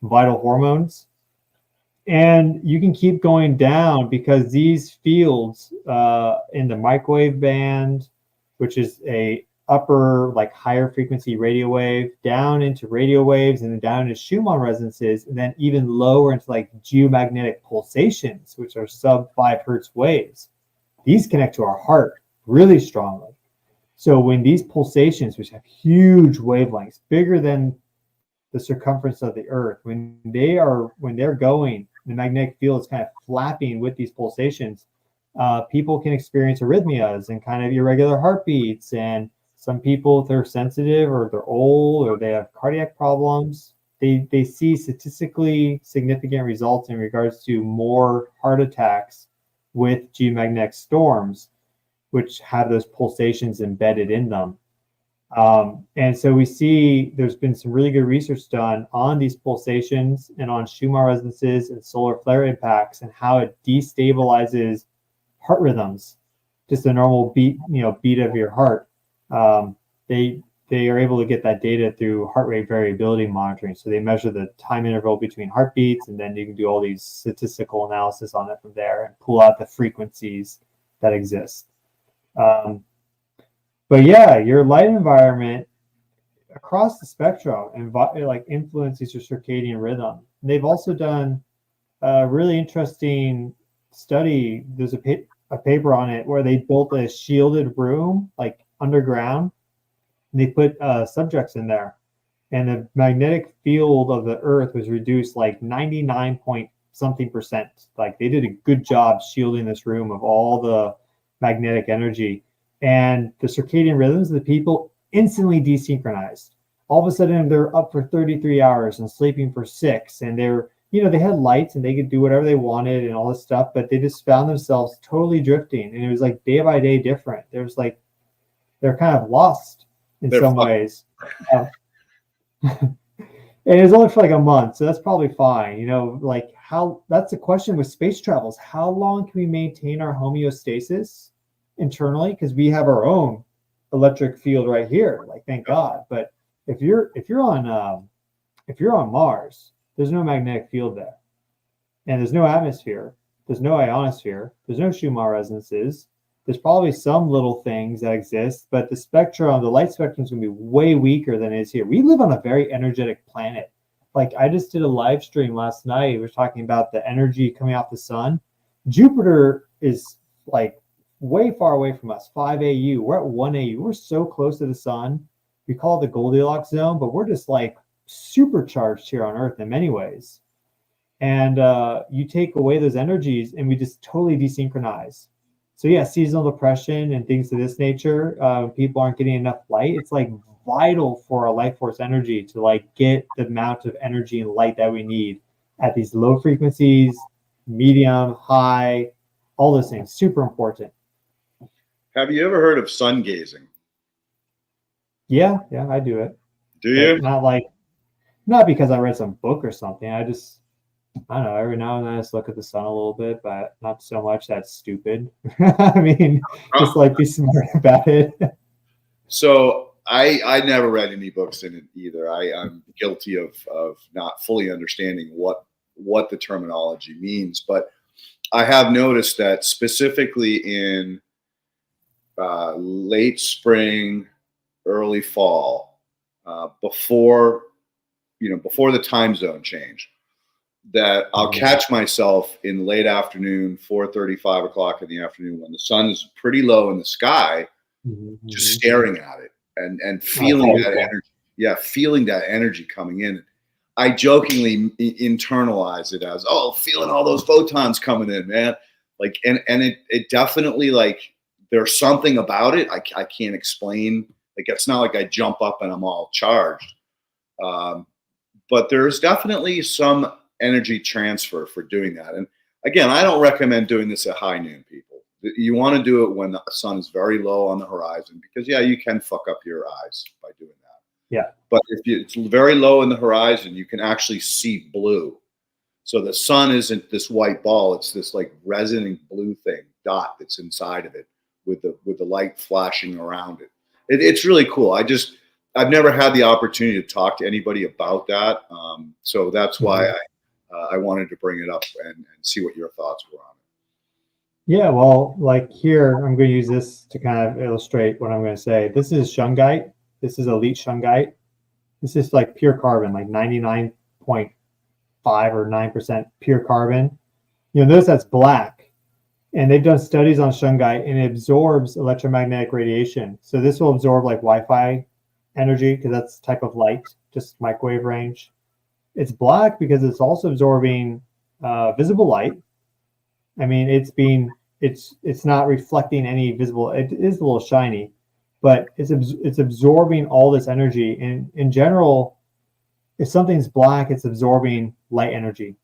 vital hormones. And you can keep going down because these fields in the microwave band, which is a upper, like higher frequency radio wave, down into radio waves, and then down into Schumann resonances, and then even lower into like geomagnetic pulsations, which are sub 5 hertz waves. These connect to our heart really strongly. So when these pulsations, which have huge wavelengths, bigger than the circumference of the Earth, when they're going, the magnetic field is kind of flapping with these pulsations, people can experience arrhythmias and kind of irregular heartbeats. And some people, if they're sensitive or they're old or they have cardiac problems, they see statistically significant results in regards to more heart attacks with geomagnetic storms, which have those pulsations embedded in them. And so we see there's been some really good research done on these pulsations and on Schumann resonances and solar flare impacts and how it destabilizes heart rhythms, just a normal beat of your heart. They are able to get that data through heart rate variability monitoring. So they measure the time interval between heartbeats, and then you can do all these statistical analysis on it from there and pull out the frequencies that exist. But yeah, your light environment across the spectrum influences your circadian rhythm. And they've also done a really interesting study. There's a paper on it where they built a shielded room like underground. And they put subjects in there, and the magnetic field of the Earth was reduced like 99 point something %. Like they did a good job shielding this room of all the magnetic energy. And the circadian rhythms of the people instantly desynchronized. All of a sudden, they're up for 33 hours and sleeping for 6. And they had lights and they could do whatever they wanted and all this stuff, but they just found themselves totally drifting. And it was like day by day different. There's like, they're kind of lost in some ways. And it was only for like a month, so that's probably fine. That's the question with space travels. How long can we maintain our homeostasis internally? Because we have our own electric field right here, like thank God. But if you're on Mars, there's no magnetic field there, and there's no atmosphere, there's no ionosphere, there's no Schumann resonances. There's probably some little things that exist, but the light spectrum is going to be way weaker than it is here. We live on a very energetic planet. Like I just did a live stream last night. We were talking about the energy coming off the sun. Jupiter is like way far away from us, 5 AU. We're at 1 AU. We're so close to the sun. We call it the Goldilocks zone, but we're just like supercharged here on Earth in many ways. And you take away those energies and we just totally desynchronize. So yeah, seasonal depression and things of this nature, people aren't getting enough light. It's like vital for our life force energy to like get the amount of energy and light that we need at these low frequencies, medium, high, all those things, super important. Have you ever heard of sun gazing? Yeah, I do it. Do you? Not because I read some book or something. I don't know, every now and then I just look at the sun a little bit, but not so much that's stupid. I mean, just like be smart about it. So I never read any books in it either. I'm guilty of not fully understanding what what the terminology means, but I have noticed that specifically in late spring, early fall, before the time zone change, that I'll catch myself in late afternoon, 4:30, 5 o'clock in the afternoon, when the sun is pretty low in the sky, just staring at it and feeling that energy. Yeah, feeling that energy coming in. I jokingly internalize it as, oh, feeling all those photons coming in, man. Like, and it definitely, like, there's something about it I can't explain. Like, it's not like I jump up and I'm all charged. But there's definitely some energy transfer for doing that. And again, I don't recommend doing this at high noon, people. You want to do it when the sun is very low on the horizon, because yeah, you can fuck up your eyes by doing that. Yeah. But if it's very low in the horizon, you can actually see blue. So the sun isn't this white ball; it's this like resonant blue thing, dot that's inside of it, with the light flashing around it. It's really cool. I've never had the opportunity to talk to anybody about that, so that's why I wanted to bring it up and see what your thoughts were on it. Yeah, well, like here, I'm going to use this to kind of illustrate what I'm going to say. This is shungite. This is elite shungite. This is like pure carbon, like 99.5 or 9% pure carbon. Notice that's black. And they've done studies on shungite, and it absorbs electromagnetic radiation. So this will absorb like Wi-Fi energy, because that's type of light, just microwave range. It's black because it's also absorbing visible light. I mean, it's not reflecting any visible. It is a little shiny, but it's absorbing all this energy. And in general, if something's black, it's absorbing light energy.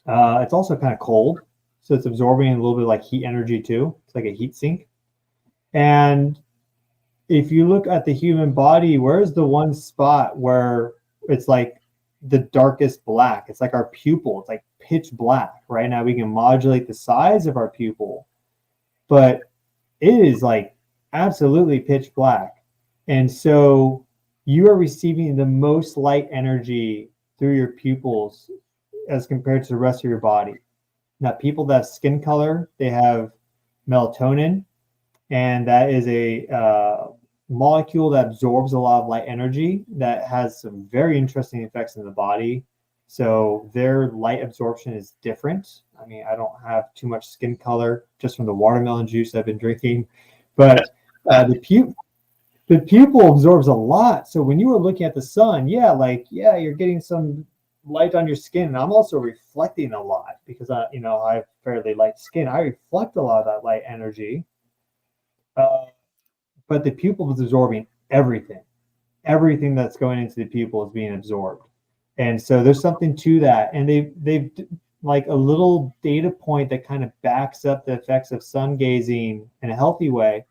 It's also kind of cold, so it's absorbing a little bit like heat energy too. It's like a heat sink. And if you look at the human body, where's the one spot where it's like the darkest black? It's like our pupil. It's like pitch black. Right now we can modulate the size of our pupil, but it is like absolutely pitch black. And so you are receiving the most light energy through your pupils as compared to the rest of your body. Now, people that have skin color, they have melatonin, and that is a molecule that absorbs a lot of light energy that has some very interesting effects in the body. So their light absorption is different. I mean, I don't have too much skin color just from the watermelon juice I've been drinking, but the pupil absorbs a lot. So when you were looking at the sun, you're getting some light on your skin, and I'm also reflecting a lot because I have fairly light skin. I reflect a lot of that light energy. But the pupil is absorbing everything. Everything that's going into the pupil is being absorbed. And so there's something to that. And they've like a little data point that kind of backs up the effects of sun gazing in a healthy way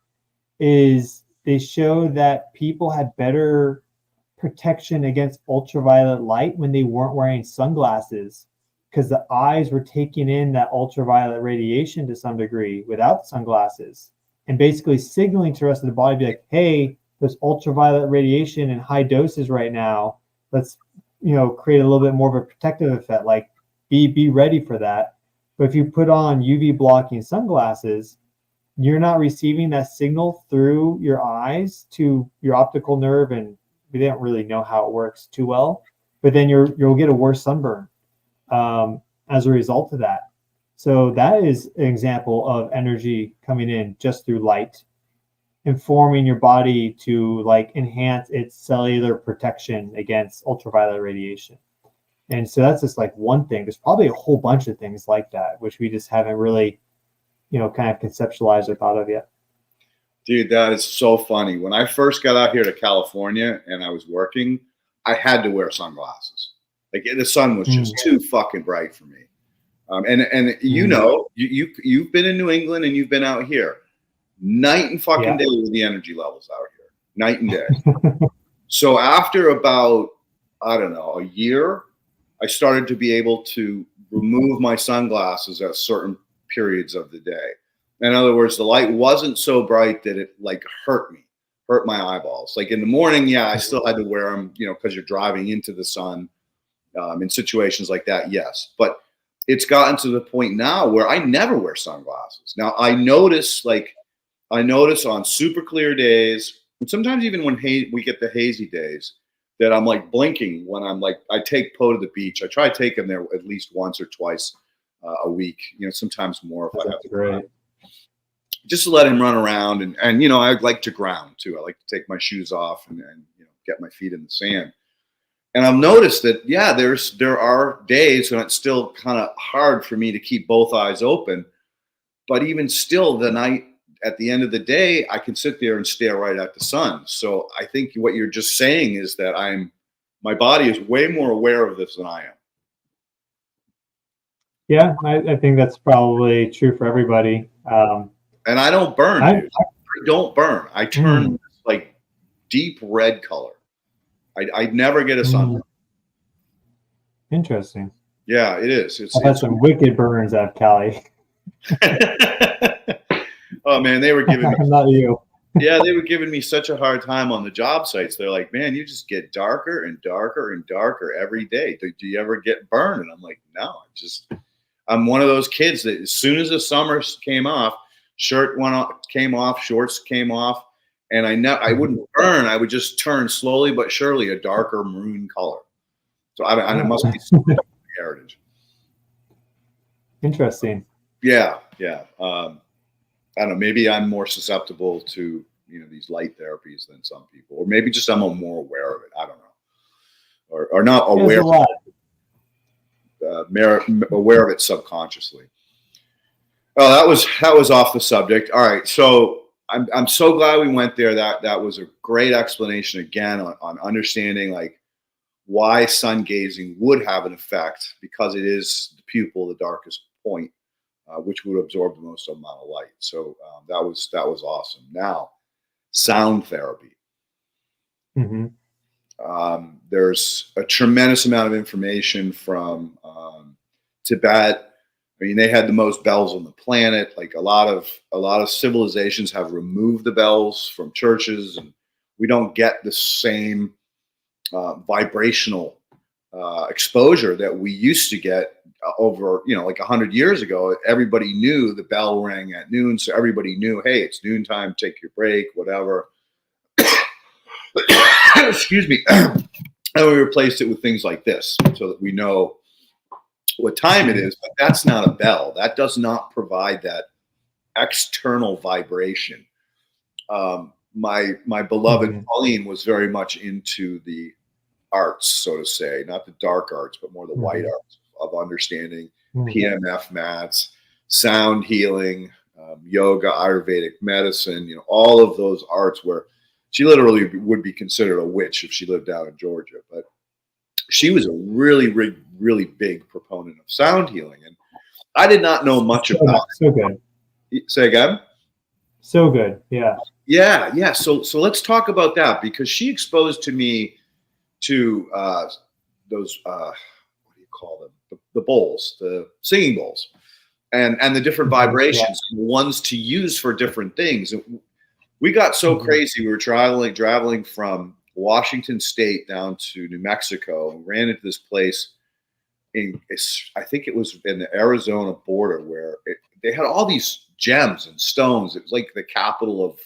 is they show that people had better protection against ultraviolet light when they weren't wearing sunglasses, because the eyes were taking in that ultraviolet radiation to some degree without sunglasses, and basically signaling to the rest of the body, be like, hey, there's ultraviolet radiation in high doses right now. Let's, create a little bit more of a protective effect, like be ready for that. But if you put on UV blocking sunglasses, you're not receiving that signal through your eyes to your optical nerve, and we don't really know how it works too well. But then you'll get a worse sunburn as a result of that. So that is an example of energy coming in just through light, informing your body to like enhance its cellular protection against ultraviolet radiation. And so that's just like one thing. There's probably a whole bunch of things like that, which we just haven't really, kind of conceptualized or thought of yet. Dude, that is so funny. When I first got out here to California and I was working, I had to wear sunglasses. Like, the sun was just too fucking bright for me. And you've been in New England and you've been out here. Night and fucking day with the energy levels out here. Night and day. So after about, I don't know, a year, I started to be able to remove my sunglasses at certain periods of the day. In other words, the light wasn't so bright that it like hurt my eyeballs. Like in the morning, I still had to wear them, because you're driving into the sun. In situations like that, yes. But it's gotten to the point now where I never wear sunglasses. Now I notice on super clear days, and sometimes even when we get the hazy days, that I'm like blinking when I take Poe to the beach. I try to take him there at least once or twice a week, sometimes more if I have to. Great. Just to let him run around. And I like to ground too. I like to take my shoes off and get my feet in the sand. And I've noticed that, there are days when it's still kind of hard for me to keep both eyes open. But even still, at the end of the day, I can sit there and stare right at the sun. So I think what you're just saying is that my body is way more aware of this than I am. Yeah, I think that's probably true for everybody. And I don't burn. I don't burn. I turn like deep red color. I never get a sunburn. Interesting. Yeah, it is. I've had some wicked burns at Cali. Oh man, they were giving me not you. Yeah, they were giving me such a hard time on the job sites. They're like, man, you just get darker and darker and darker every day. Do you ever get burned? And I'm like, no, I'm one of those kids that as soon as the summer came off, shirt came off, shorts came off, and I wouldn't burn. I would just turn slowly but surely a darker maroon color. So it must be heritage. Interesting. Yeah. I don't know. Maybe I'm more susceptible to these light therapies than some people, or maybe just I'm more aware of it. I don't know, or not aware. Aware of it subconsciously. Oh, that was off the subject. All right, so I'm so glad we went there. That was a great explanation again on understanding like why sun gazing would have an effect, because it is the pupil, the darkest point, which would absorb the most amount of light. So that was awesome. Now, sound therapy. Mm-hmm. There's a tremendous amount of information from Tibet. I mean, they had the most bells on the planet. Like a lot of civilizations have removed the bells from churches, and we don't get the same vibrational exposure that we used to get over, like 100 years ago. Everybody knew the bell rang at noon, so everybody knew, hey, it's noontime, take your break, whatever. Excuse me. And we replaced it with things like this so that we know what time it is, but that's not a bell. That does not provide that external vibration. My beloved Pauline was very much into the arts, so to say, not the dark arts, but more the white arts of understanding PEMF mats, sound healing, yoga, Ayurvedic medicine, all of those arts where she literally would be considered a witch if she lived out in Georgia. But she was a really, really, really big proponent of sound healing. And I did not know much about it. So good. Say again? So good. Yeah. Yeah. So let's talk about that, because she exposed to me to those, what do you call them? The bowls, the singing bowls, and the different vibrations, the ones to use for different things. We got so crazy. We were traveling from Washington State down to New Mexico, and ran into this place I think it was in the Arizona border, where they had all these gems and stones. It was like the capital of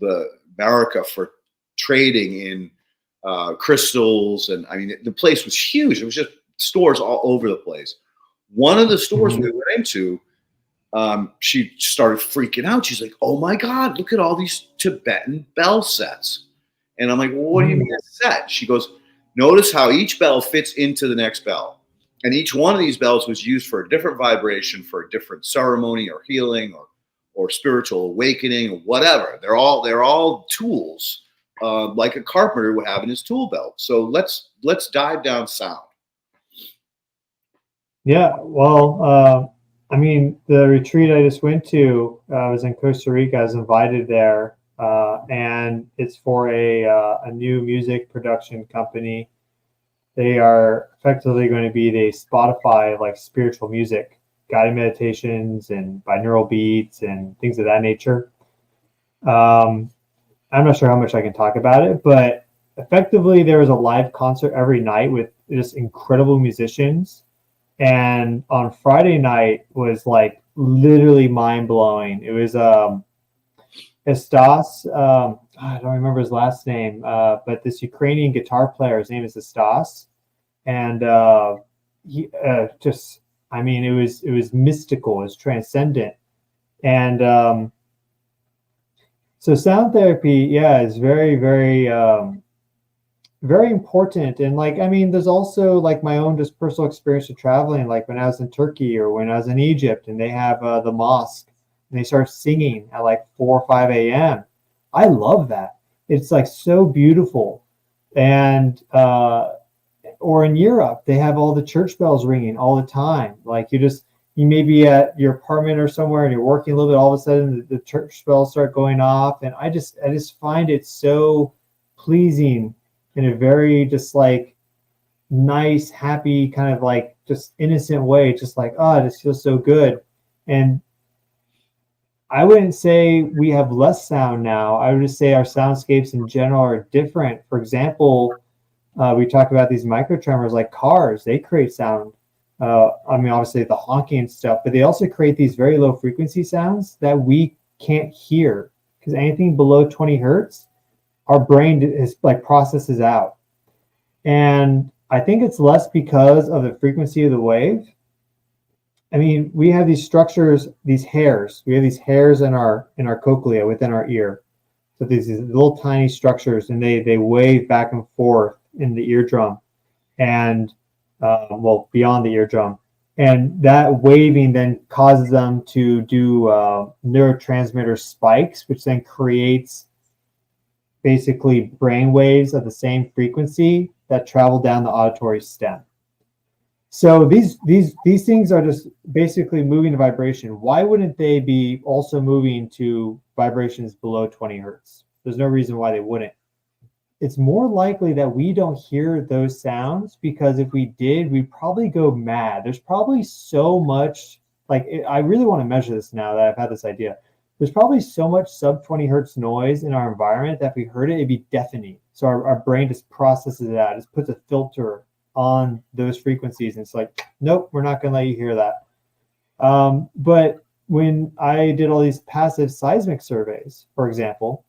the America for trading in crystals. And I mean, the place was huge. It was just stores all over the place. One of the stores we went into, she started freaking out. She's like, oh my God, look at all these Tibetan bell sets. And I'm like, well, what do you mean a set? She goes, notice how each bell fits into the next bell. And each one of these bells was used for a different vibration, for a different ceremony or healing or spiritual awakening or whatever. They're all tools, like a carpenter would have in his tool belt. So let's dive down sound. Yeah, well, I mean, the retreat I just went to was in Costa Rica. I was invited there, and it's for a new music production company. They are effectively going to be the Spotify of like spiritual music, guided meditations and binaural beats and things of that nature. I'm not sure how much I can talk about it, but effectively there was a live concert every night with just incredible musicians. And on Friday night was like literally mind blowing. It was Estas, I don't remember his last name, but this Ukrainian guitar player, his name is Estas, and he just, I mean, it was mystical, it was transcendent, and so sound therapy, yeah, is very, very, very important. And like, I mean, there's also like my own just personal experience of traveling, like when I was in Turkey or when I was in Egypt, and they have the mosque, and they start singing at like 4 or 5 a.m. I love that. It's like so beautiful. And or in Europe, they have all the church bells ringing all the time. Like you may be at your apartment or somewhere and you're working a little bit, all of a sudden the church bells start going off. And I just find it so pleasing in a very just like nice, happy, kind of like just innocent way. Just like, oh, this feels so good. And I wouldn't say we have less sound now. I would just say our soundscapes in general are different. For example, we talk about these microtremors, like cars, they create sound. I mean, obviously the honking and stuff, but they also create these very low frequency sounds that we can't hear, because anything below 20 hertz, our brain is like processes out. And I think it's less because of the frequency of the wave. I mean, we have these structures, these hairs. We have these hairs in our cochlea within our ear. So these little tiny structures, and they wave back and forth in the eardrum, and well, beyond the eardrum. And that waving then causes them to do neurotransmitter spikes, which then creates basically brain waves of the same frequency that travel down the auditory stem. So these things are just basically moving to vibration. Why wouldn't they be also moving to vibrations below 20 hertz? There's no reason why they wouldn't. It's more likely that we don't hear those sounds, because if we did, we'd probably go mad. There's probably so much, like, I really want to measure this now that I've had this idea. There's probably so much sub 20 hertz noise in our environment that if we heard it, it'd be deafening. So our brain just processes it out, just puts a filter on those frequencies, and it's like, nope, we're not going to let you hear that. But when I did all these passive seismic surveys, for example,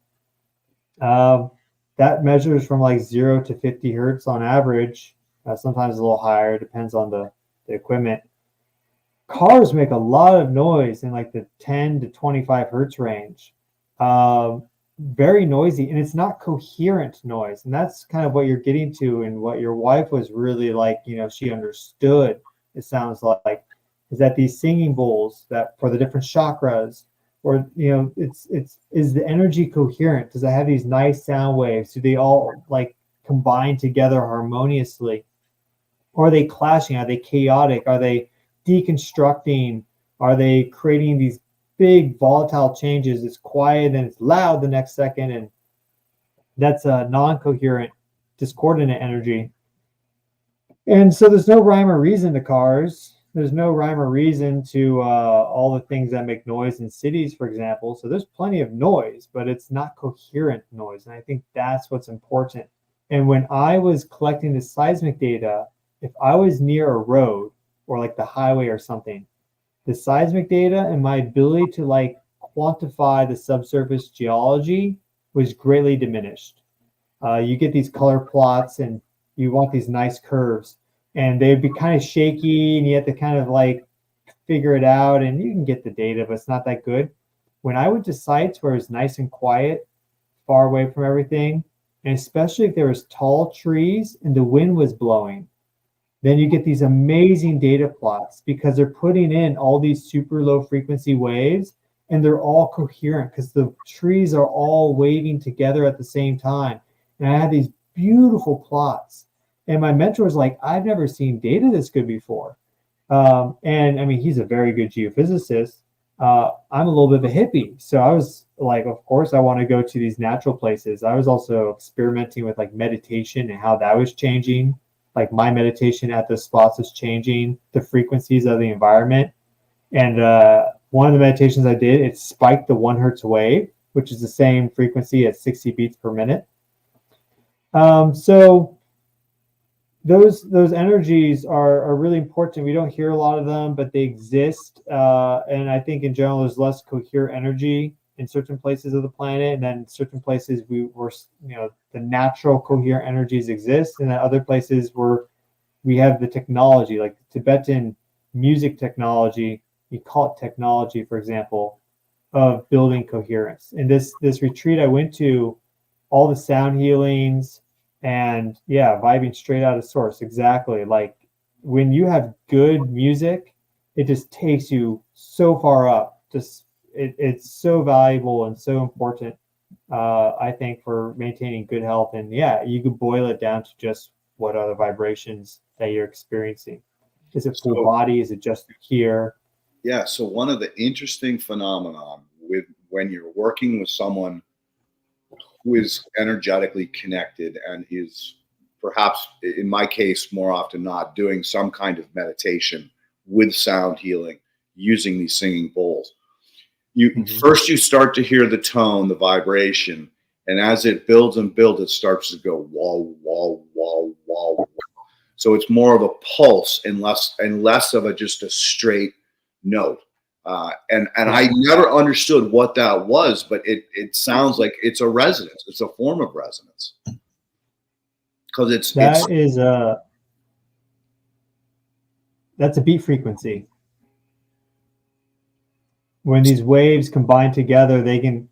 that measures from like 0 to 50 hertz on average, sometimes a little higher, depends on the equipment. Cars make a lot of noise in like the 10 to 25 hertz range. Very noisy, and it's not coherent noise. And that's kind of what you're getting to, and what your wife was really like, she understood, it sounds like, is that these singing bowls that for the different chakras, or is the energy coherent? Does it have these nice sound waves? Do they all like combine together harmoniously? Or are they clashing? Are they chaotic? Are they deconstructing? Are they creating these big volatile changes? It's quiet and it's loud the next second, and that's a non-coherent, discordant energy. And so there's no rhyme or reason to cars. There's no rhyme or reason to all the things that make noise in cities, for example. So there's plenty of noise, but it's not coherent noise. And I think that's what's important. And when I was collecting the seismic data, if I was near a road or like the highway or something, the seismic data and my ability to like quantify the subsurface geology was greatly diminished. You get these color plots and you want these nice curves, and they'd be kind of shaky, and you have to kind of like figure it out, and you can get the data, but it's not that good. When I went to sites where it was nice and quiet, far away from everything, and especially if there was tall trees and the wind was blowing, then you get these amazing data plots, because they're putting in all these super low frequency waves, and they're all coherent because the trees are all waving together at the same time. And I had these beautiful plots. And my mentor was like, I've never seen data this good before. And I mean, he's a very good geophysicist. I'm a little bit of a hippie. So I was like, of course, I want to go to these natural places. I was also experimenting with like meditation and how that was changing. Like my meditation at the spots is changing the frequencies of the environment. And one of the meditations I did, it spiked the 1 hertz wave, which is the same frequency at 60 beats per minute. So those energies are really important. We don't hear a lot of them, but they exist. And I think in general, there's less coherent energy in certain places of the planet, and then certain places the natural coherent energies exist, and then other places where we have the technology, like Tibetan music technology. You call it technology, for example, of building coherence. And this retreat I went to, all the sound healings and vibing straight out of source. Exactly. Like when you have good music, it just takes you so far up. It's so valuable and so important, I think, for maintaining good health. And you could boil it down to just what are the vibrations that you're experiencing. Is it full body? Is it just here? Yeah. So one of the interesting phenomenon with when you're working with someone who is energetically connected and is perhaps, in my case, more often not, doing some kind of meditation with sound healing using these singing bowls. First you start to hear the tone, the vibration, and as it builds and builds, it starts to go wah, wah, wah, wah, wah. So it's more of a pulse and less of just a straight note. And I never understood what that was, but it sounds like it's a resonance. It's a form of resonance. Because that's a beat frequency. When these waves combine together,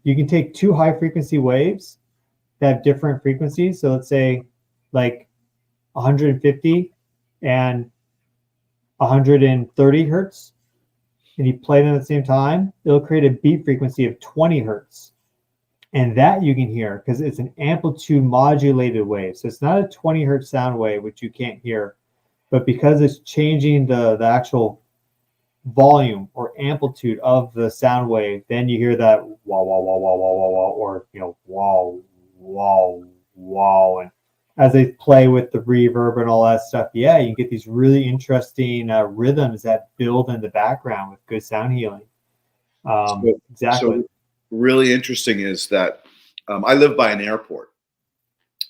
you can take two high frequency waves that have different frequencies. So let's say like 150 and 130 hertz, and you play them at the same time, it'll create a beat frequency of 20 hertz. And that you can hear because it's an amplitude modulated wave. So it's not a 20 hertz sound wave, which you can't hear, but because it's changing the actual volume or amplitude of the sound wave, then you hear that wah, wah, wah, wah, wah, wah, wah, or, wah, wah, wah. And as they play with the reverb and all that stuff, you can get these really interesting rhythms that build in the background with good sound healing. Exactly. So really interesting is that I live by an airport,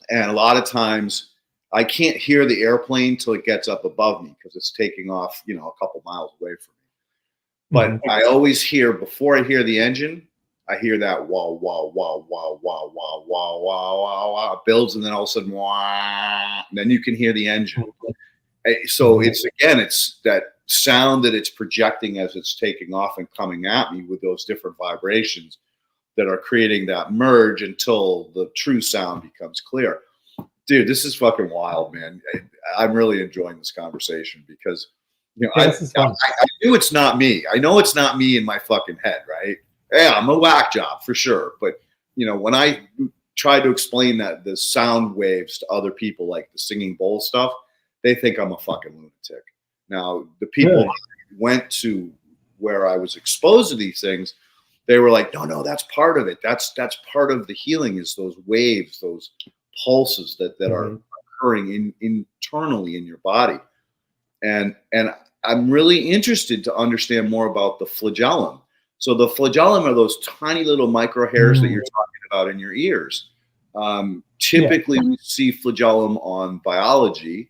and a lot of times I can't hear the airplane till it gets up above me because it's taking off, a couple miles away from me. But I always hear, before I hear the engine, I hear that wah, wah, wah, wah, wah, wah, wah, wah, wah, wah, builds, and then all of a sudden, wah, and then you can hear the engine. So it's that sound that it's projecting as it's taking off and coming at me with those different vibrations that are creating that merge until the true sound becomes clear. Dude, this is fucking wild, man. I'm really enjoying this conversation because, I knew it's not me. I know it's not me in my fucking head, right? Yeah, I'm a whack job for sure. But, when I try to explain the sound waves to other people, like the singing bowl stuff, they think I'm a fucking lunatic. Now, the people that went to where I was exposed to these things, they were like, no, that's part of it. That's part of the healing, is those waves, those pulses that are occurring internally in your body. And I'm really interested to understand more about the flagellum. So the flagellum are those tiny little micro hairs that you're talking about in your ears. Typically, we see flagellum on biology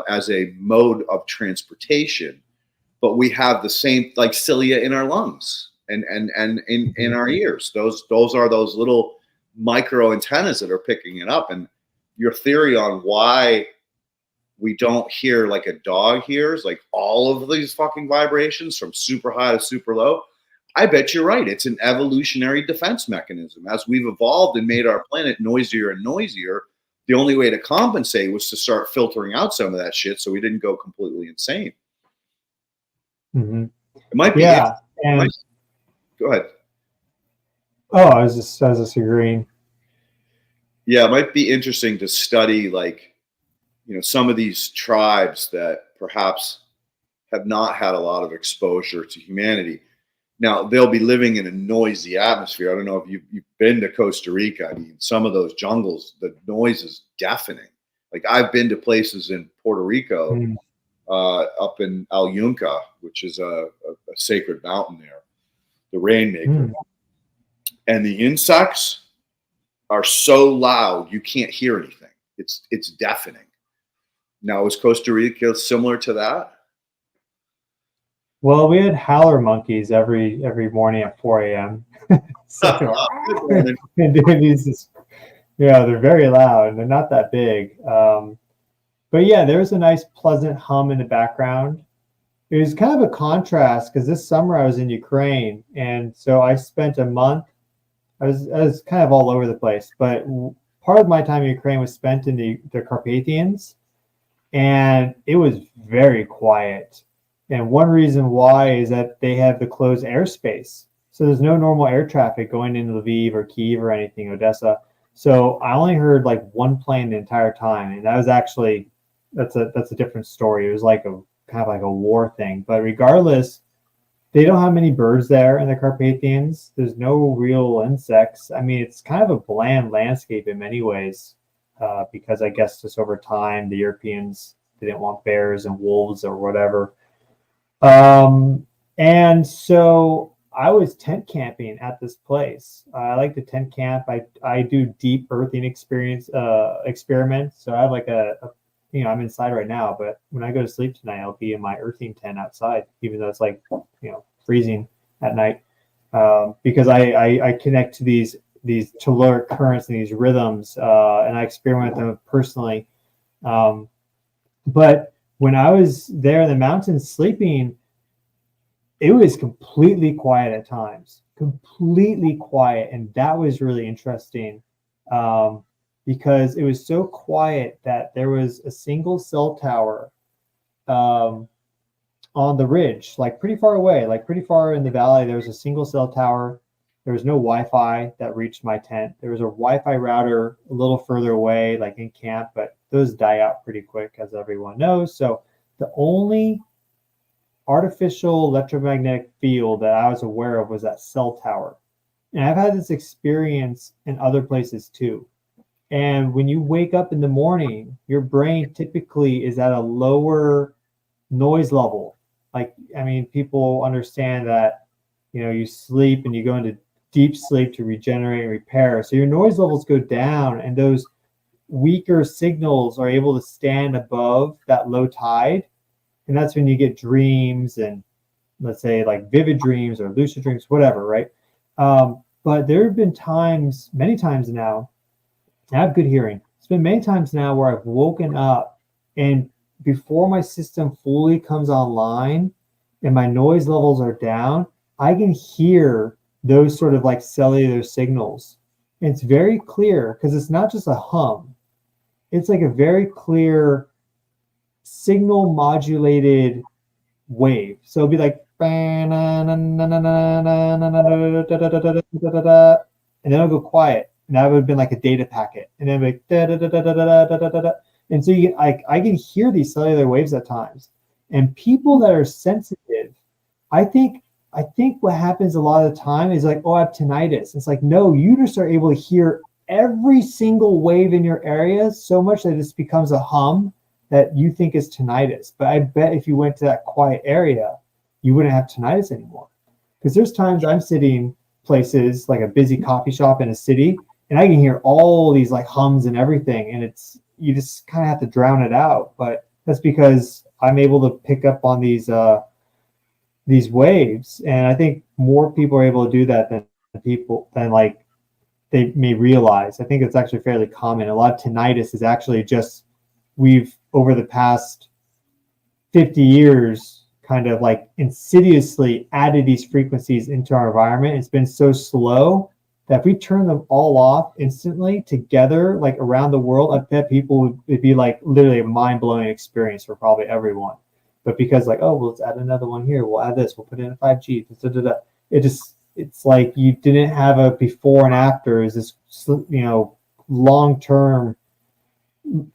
as a mode of transportation, but we have the same, like, cilia in our lungs and in our ears. Those are those little micro antennas that are picking it up. And your theory on why we don't hear like a dog hears, like all of these fucking vibrations from super high to super low, I bet you're right. It's an evolutionary defense mechanism. As we've evolved and made our planet noisier and noisier, the only way to compensate was to start filtering out some of that shit so we didn't go completely insane. It might be. Yeah. Go ahead. Oh, I was just agreeing. Yeah, it might be interesting to study, like, some of these tribes that perhaps have not had a lot of exposure to humanity. Now, they'll be living in a noisy atmosphere. I don't know if you've been to Costa Rica. I mean, some of those jungles, the noise is deafening. Like, I've been to places in Puerto Rico, up in El Yunque, which is a sacred mountain there, the Rainmaker. And the insects are so loud, you can't hear anything. It's deafening. Now, is Costa Rica similar to that? Well, we had howler monkeys every morning at 4 a.m. So, Good morning. and doing these, yeah, they're very loud and they're not that big. But yeah, there was a nice pleasant hum in the background. It was kind of a contrast because this summer I was in Ukraine, and so I spent a month. I was kind of all over the place, but part of my time in Ukraine was spent in the Carpathians, and it was very quiet. And one reason why is that they have the closed airspace. So there's no normal air traffic going into Lviv or Kyiv or anything, Odessa. So I only heard like one plane the entire time. And that was actually, that's a different story. It was like a kind of like a war thing. But regardless, they don't have many birds there in the Carpathians. There's no real insects. I mean, it's kind of a bland landscape in many ways, because I guess just over time, the Europeans didn't want bears and wolves or whatever. And so I was tent camping at this place. I like to tent camp. I do deep earthing experiments. So I have like I'm inside right now, but when I go to sleep tonight, I'll be in my earthing tent outside, even though it's like, freezing at night, because I connect to these telluric currents and these rhythms, and I experiment with them personally. But when I was there in the mountains sleeping, it was completely quiet at times, completely quiet. And that was really interesting, because it was so quiet that there was a single cell tower on the ridge, like pretty far away, like pretty far in the valley. There was a single cell tower. There was no Wi-Fi that reached my tent. There was a Wi-Fi router a little further away, like in camp, but those die out pretty quick, as everyone knows. So the only artificial electromagnetic field that I was aware of was that cell tower. And I've had this experience in other places too. And when you wake up in the morning, your brain typically is at a lower noise level. Like, I mean, people understand that, you sleep and you go into deep sleep to regenerate and repair. So your noise levels go down, and those weaker signals are able to stand above that low tide. And that's when you get dreams, and let's say like vivid dreams or lucid dreams, whatever, right? But there have been times, many times now, I have good hearing. It's been many times now where I've woken up, and before my system fully comes online and my noise levels are down, I can hear those sort of like cellular signals. And it's very clear because it's not just a hum. It's like a very clear signal modulated wave. So it'll be like, and then it'll go quiet. And that would have been like a data packet. And then like, and so you can, I can hear these cellular waves at times. And people that are sensitive, I think what happens a lot of the time is like, oh, I have tinnitus. It's like, no, you just are able to hear every single wave in your area so much that it becomes a hum that you think is tinnitus. But I bet if you went to that quiet area, you wouldn't have tinnitus anymore. Because there's times I'm sitting places like a busy coffee shop in a city, and I can hear all these like hums and everything, and you just kind of have to drown it out. But that's because I'm able to pick up on these waves, and I think more people are able to do that than like they may realize. I think it's actually fairly common. A lot of tinnitus is actually just we've over the past 50 years kind of like insidiously added these frequencies into our environment. It's been so slow that if we turn them all off instantly together, like around the world, I bet people would be like literally a mind-blowing experience for probably everyone. But because like, oh, well, let's add another one here. We'll add this. We'll put in a 5G. It's like you didn't have a before and after. Is this, long-term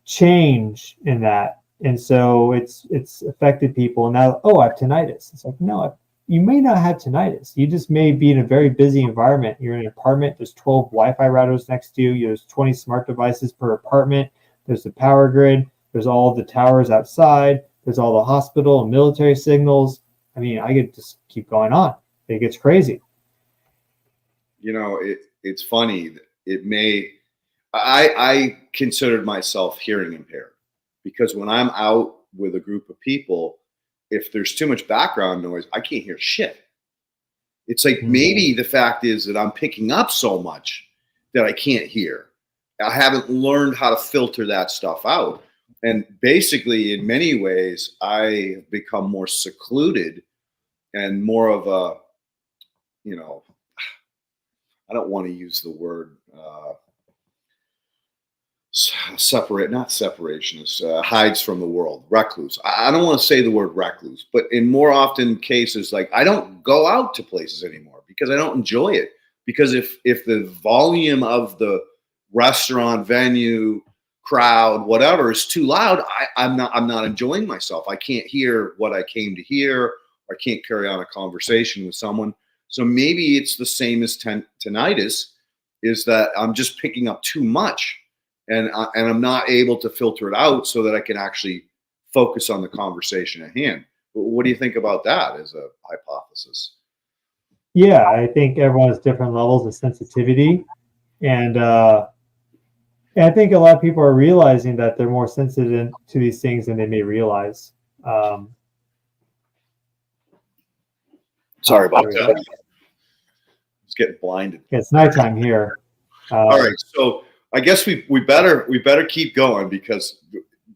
change in that. And so it's affected people. And now, oh, I have tinnitus. It's like, no, you may not have tinnitus. You just may be in a very busy environment. You're in an apartment. There's 12 Wi-Fi routers next to you. There's 20 smart devices per apartment. There's the power grid. There's all the towers outside. There's all the hospital and military signals. I mean, I could just keep going on. It gets crazy. It's funny. I considered myself hearing impaired. because when I'm out with a group of people, if there's too much background noise, I can't hear shit. It's like maybe the fact is that I'm picking up so much that I can't hear. I haven't learned how to filter that stuff out. And basically, in many ways, I have become more secluded and more of a, you know, I don't want to use the word not separationist, hides from the world, recluse. I don't want to say the word recluse, but in more often cases, like I don't go out to places anymore because I don't enjoy it. Because if the volume of the restaurant, venue, crowd, whatever is too loud, I'm not enjoying myself. I can't hear what I came to hear. I can't carry on a conversation with someone. So maybe it's the same as tinnitus, is that I'm just picking up too much. And I'm not able to filter it out so that I can actually focus on the conversation at hand. What do you think about that as a hypothesis? Yeah, I think everyone has different levels of sensitivity. And I think a lot of people are realizing that they're more sensitive to these things than they may realize. Sorry about that. It's getting blinded. It's nighttime here. All right, so I guess we better keep going because,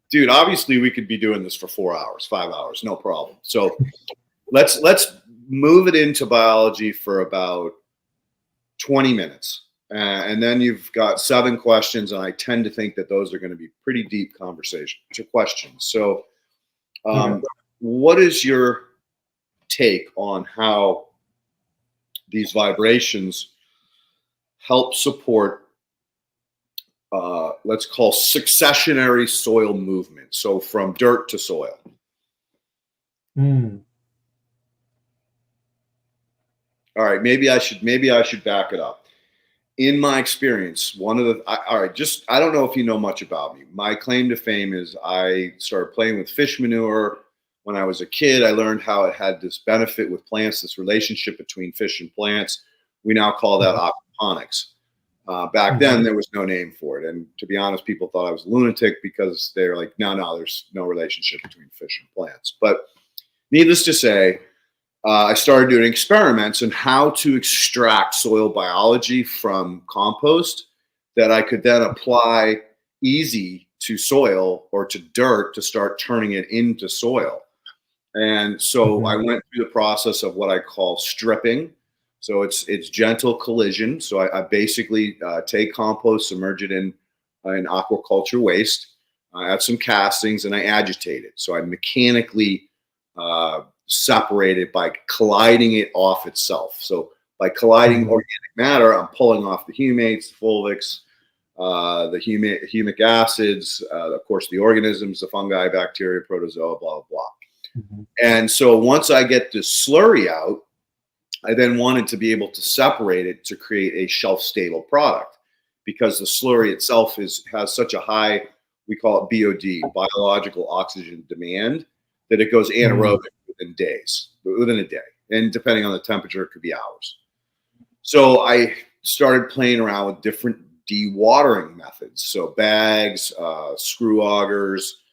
dude, obviously we could be doing this for 4 hours, 5 hours, no problem. So let's move it into biology for about 20 minutes. And then you've got 7 questions, and I tend to think that those are going to be pretty deep questions. So what is your take on how these vibrations help support let's call successionary soil movement. So from dirt to soil. All right, maybe I should back it up. In my experience, I don't know if you know much about me. My claim to fame is I started playing with fish manure when I was a kid. I learned how it had this benefit with plants, this relationship between fish and plants. We now call that aquaponics. Back then, there was no name for it. And to be honest, people thought I was a lunatic because they're like, no, there's no relationship between fish and plants. But needless to say, I started doing experiments on how to extract soil biology from compost that I could then apply easy to soil or to dirt to start turning it into soil. And so I went through the process of what I call stripping. So it's gentle collision. So I basically take compost, submerge it in aquaculture waste, add some castings, and I agitate it. So I mechanically separate it by colliding it off itself. So by colliding organic matter, I'm pulling off the humates, the fulvics, the humic acids, of course, the organisms, the fungi, bacteria, protozoa, blah, blah, blah. And so once I get this slurry out, I then wanted to be able to separate it to create a shelf-stable product because the slurry itself has such a high, we call it BOD, biological oxygen demand, that it goes anaerobic within a day. And depending on the temperature, it could be hours. So I started playing around with different dewatering methods. So bags, screw augers,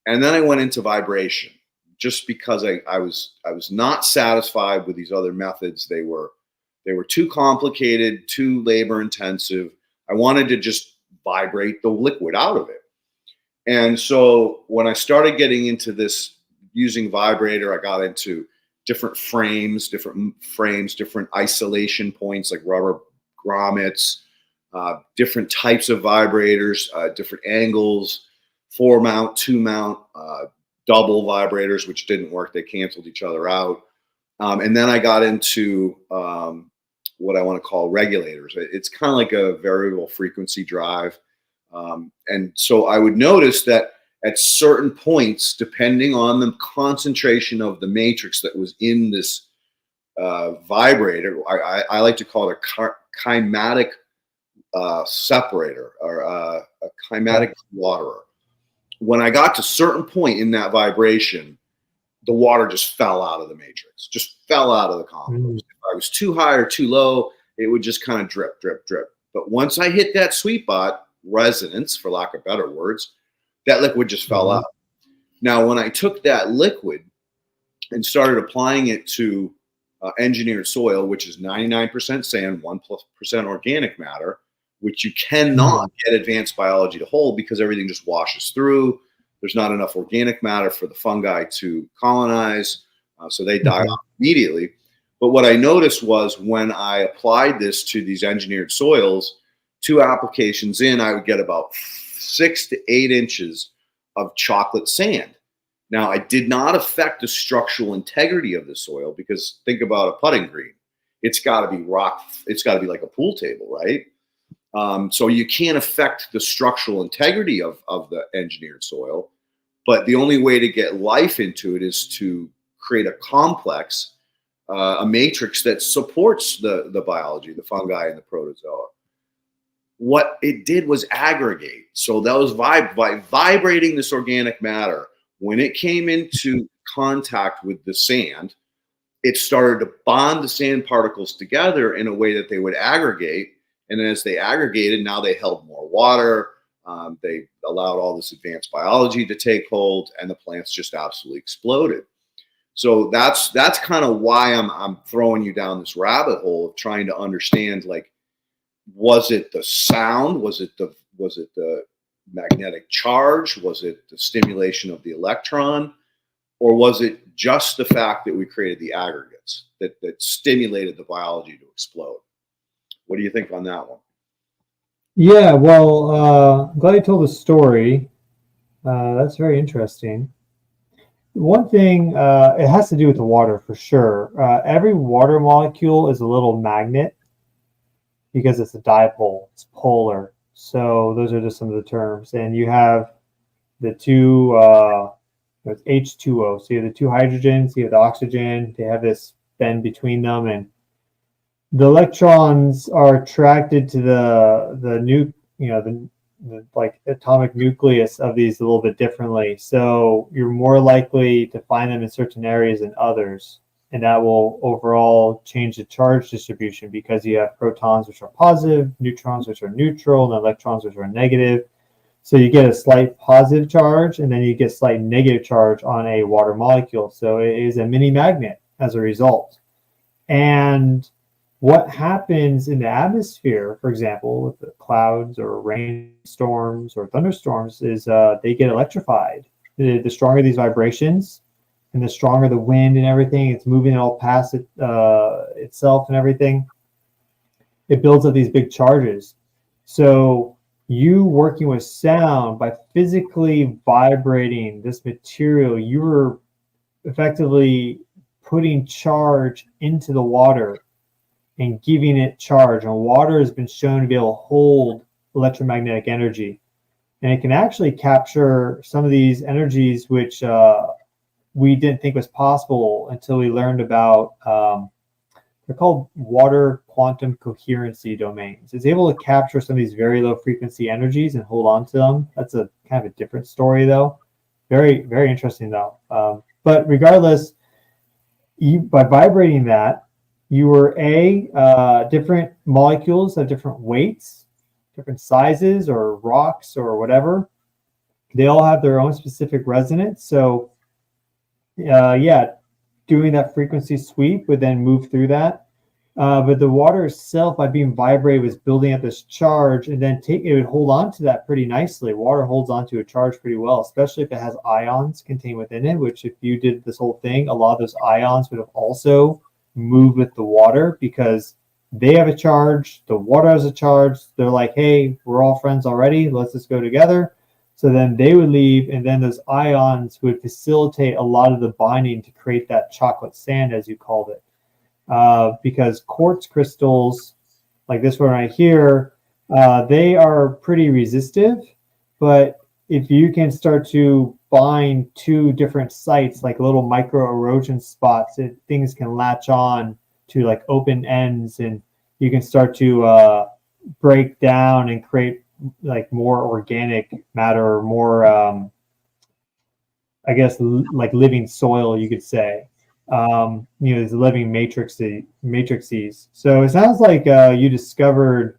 and then I went into vibration. Just because I was not satisfied with these other methods. They were too complicated, too labor intensive. I wanted to just vibrate the liquid out of it. And so when I started getting into this using vibrator, I got into different frames, different isolation points like rubber grommets, different types of vibrators, different angles, 4-mount, 2-mount, double vibrators, which didn't work. They canceled each other out. And then I got into what I want to call regulators. It's kind of like a variable frequency drive. And so I would notice that at certain points, depending on the concentration of the matrix that was in this vibrator, I like to call it a chymatic separator or a chymatic waterer. When I got to a certain point in that vibration, the water just fell out of the matrix, just fell out of the compost. If I was too high or too low, it would just kind of drip, drip, drip. But once I hit that sweet spot, resonance, for lack of better words, That liquid just fell out. Now, when I took that liquid and started applying it to engineered soil, which is 99% sand, 1% organic matter, which you cannot get advanced biology to hold because everything just washes through. There's not enough organic matter for the fungi to colonize, so they die off immediately. But what I noticed was when I applied this to these engineered soils, 2 applications in, I would get about 6 to 8 inches of chocolate sand. Now, I did not affect the structural integrity of the soil because think about a putting green. It's got to be rock. It's got to be like a pool table, right? So you can't affect the structural integrity of the engineered soil. But the only way to get life into it is to create a complex, a matrix that supports the biology, the fungi and the protozoa. What it did was aggregate. So that was by vibrating this organic matter. When it came into contact with the sand, it started to bond the sand particles together in a way that they would aggregate. And as they aggregated, now they held more water. They allowed all this advanced biology to take hold, and the plants just absolutely exploded. So that's kind of why I'm throwing you down this rabbit hole of trying to understand, like, was it the sound? Was it the magnetic charge? Was it the stimulation of the electron? Or was it just the fact that we created the aggregates that stimulated the biology to explode? What do you think on that one? Yeah, well, I'm glad you told the story. That's very interesting. One thing, it has to do with the water for sure. Every water molecule is a little magnet because it's a dipole, it's polar. So those are just some of the terms. And you have the two, it's H2O. So you have the 2 hydrogens, you have the oxygen, they have this bend between them, and the electrons are attracted to the like atomic nucleus of these a little bit differently. So you're more likely to find them in certain areas than others. And that will overall change the charge distribution because you have protons, which are positive, neutrons, which are neutral, and electrons, which are negative. So you get a slight positive charge, and then you get slight negative charge on a water molecule. So it is a mini magnet as a result. And what happens in the atmosphere, for example, with the clouds or rainstorms or thunderstorms, is they get electrified. The stronger these vibrations, and the stronger the wind and everything, it's moving it all past it, itself and everything, it builds up these big charges. So you working with sound, by physically vibrating this material, you were effectively putting charge into the water and giving it charge. And water has been shown to be able to hold electromagnetic energy. And it can actually capture some of these energies which we didn't think was possible until we learned about, they're called water quantum coherency domains. It's able to capture some of these very low frequency energies and hold on to them. That's a kind of a different story though. Very, very interesting though. But regardless, by vibrating that, you were different molecules have different weights, different sizes or rocks or whatever. They all have their own specific resonance. So doing that frequency sweep would then move through that. But the water itself, by being vibrated, was building up this charge, and then it would hold on to that pretty nicely. Water holds on to a charge pretty well, especially if it has ions contained within it, which if you did this whole thing, a lot of those ions would have also moved with the water because they have a charge, the water has a charge. They're like, hey, we're all friends already. Let's just go together. So then they would leave, and then those ions would facilitate a lot of the binding to create that chocolate sand, as you called it. Because quartz crystals, like this one right here, they are pretty resistive. But if you can start to bind 2 different sites, like little micro erosion spots, things can latch on to like open ends, and you can start to break down and create like more organic matter, or more I guess like living soil, you could say. These living matrices. So it sounds like you discovered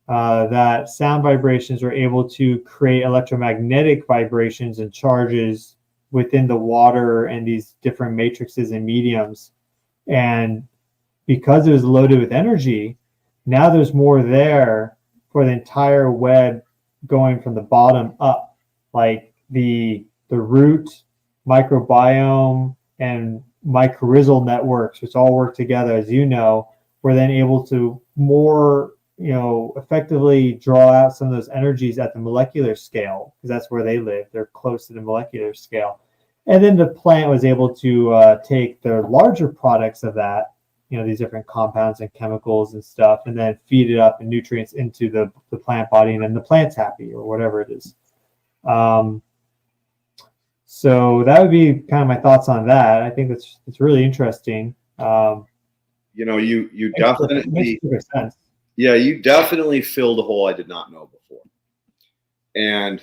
that sound vibrations are able to create electromagnetic vibrations and charges within the water and these different matrices and mediums. And because it was loaded with energy, now there's more there for the entire web going from the bottom up, like the root microbiome and mycorrhizal networks, which all work together, as you know, we're then able to more, effectively draw out some of those energies at the molecular scale, because that's where they live. They're close to the molecular scale. And then the plant was able to take the larger products of that, these different compounds and chemicals and stuff, and then feed it up and nutrients into the plant body, and then the plant's happy or whatever it is. So that would be kind of my thoughts on that. I think it's really interesting. You definitely, you definitely filled a hole I did not know before. And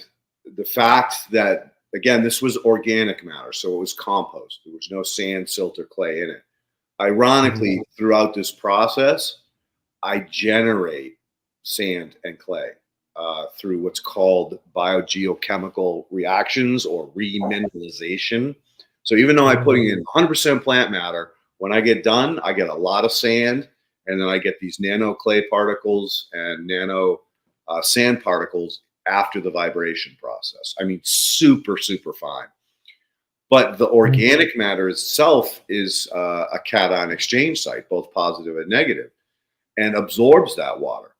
the fact that, again, this was organic matter, so it was compost. There was no sand, silt, or clay in it. Ironically, throughout this process, I generate sand and clay through what's called biogeochemical reactions or remineralization. So even though I'm putting in 100% plant matter, when I get done, I get a lot of sand, and then I get these nano clay particles and nano sand particles after the vibration process. I mean, super, super fine. But the organic matter itself is a cation exchange site, both positive and negative, and absorbs that water.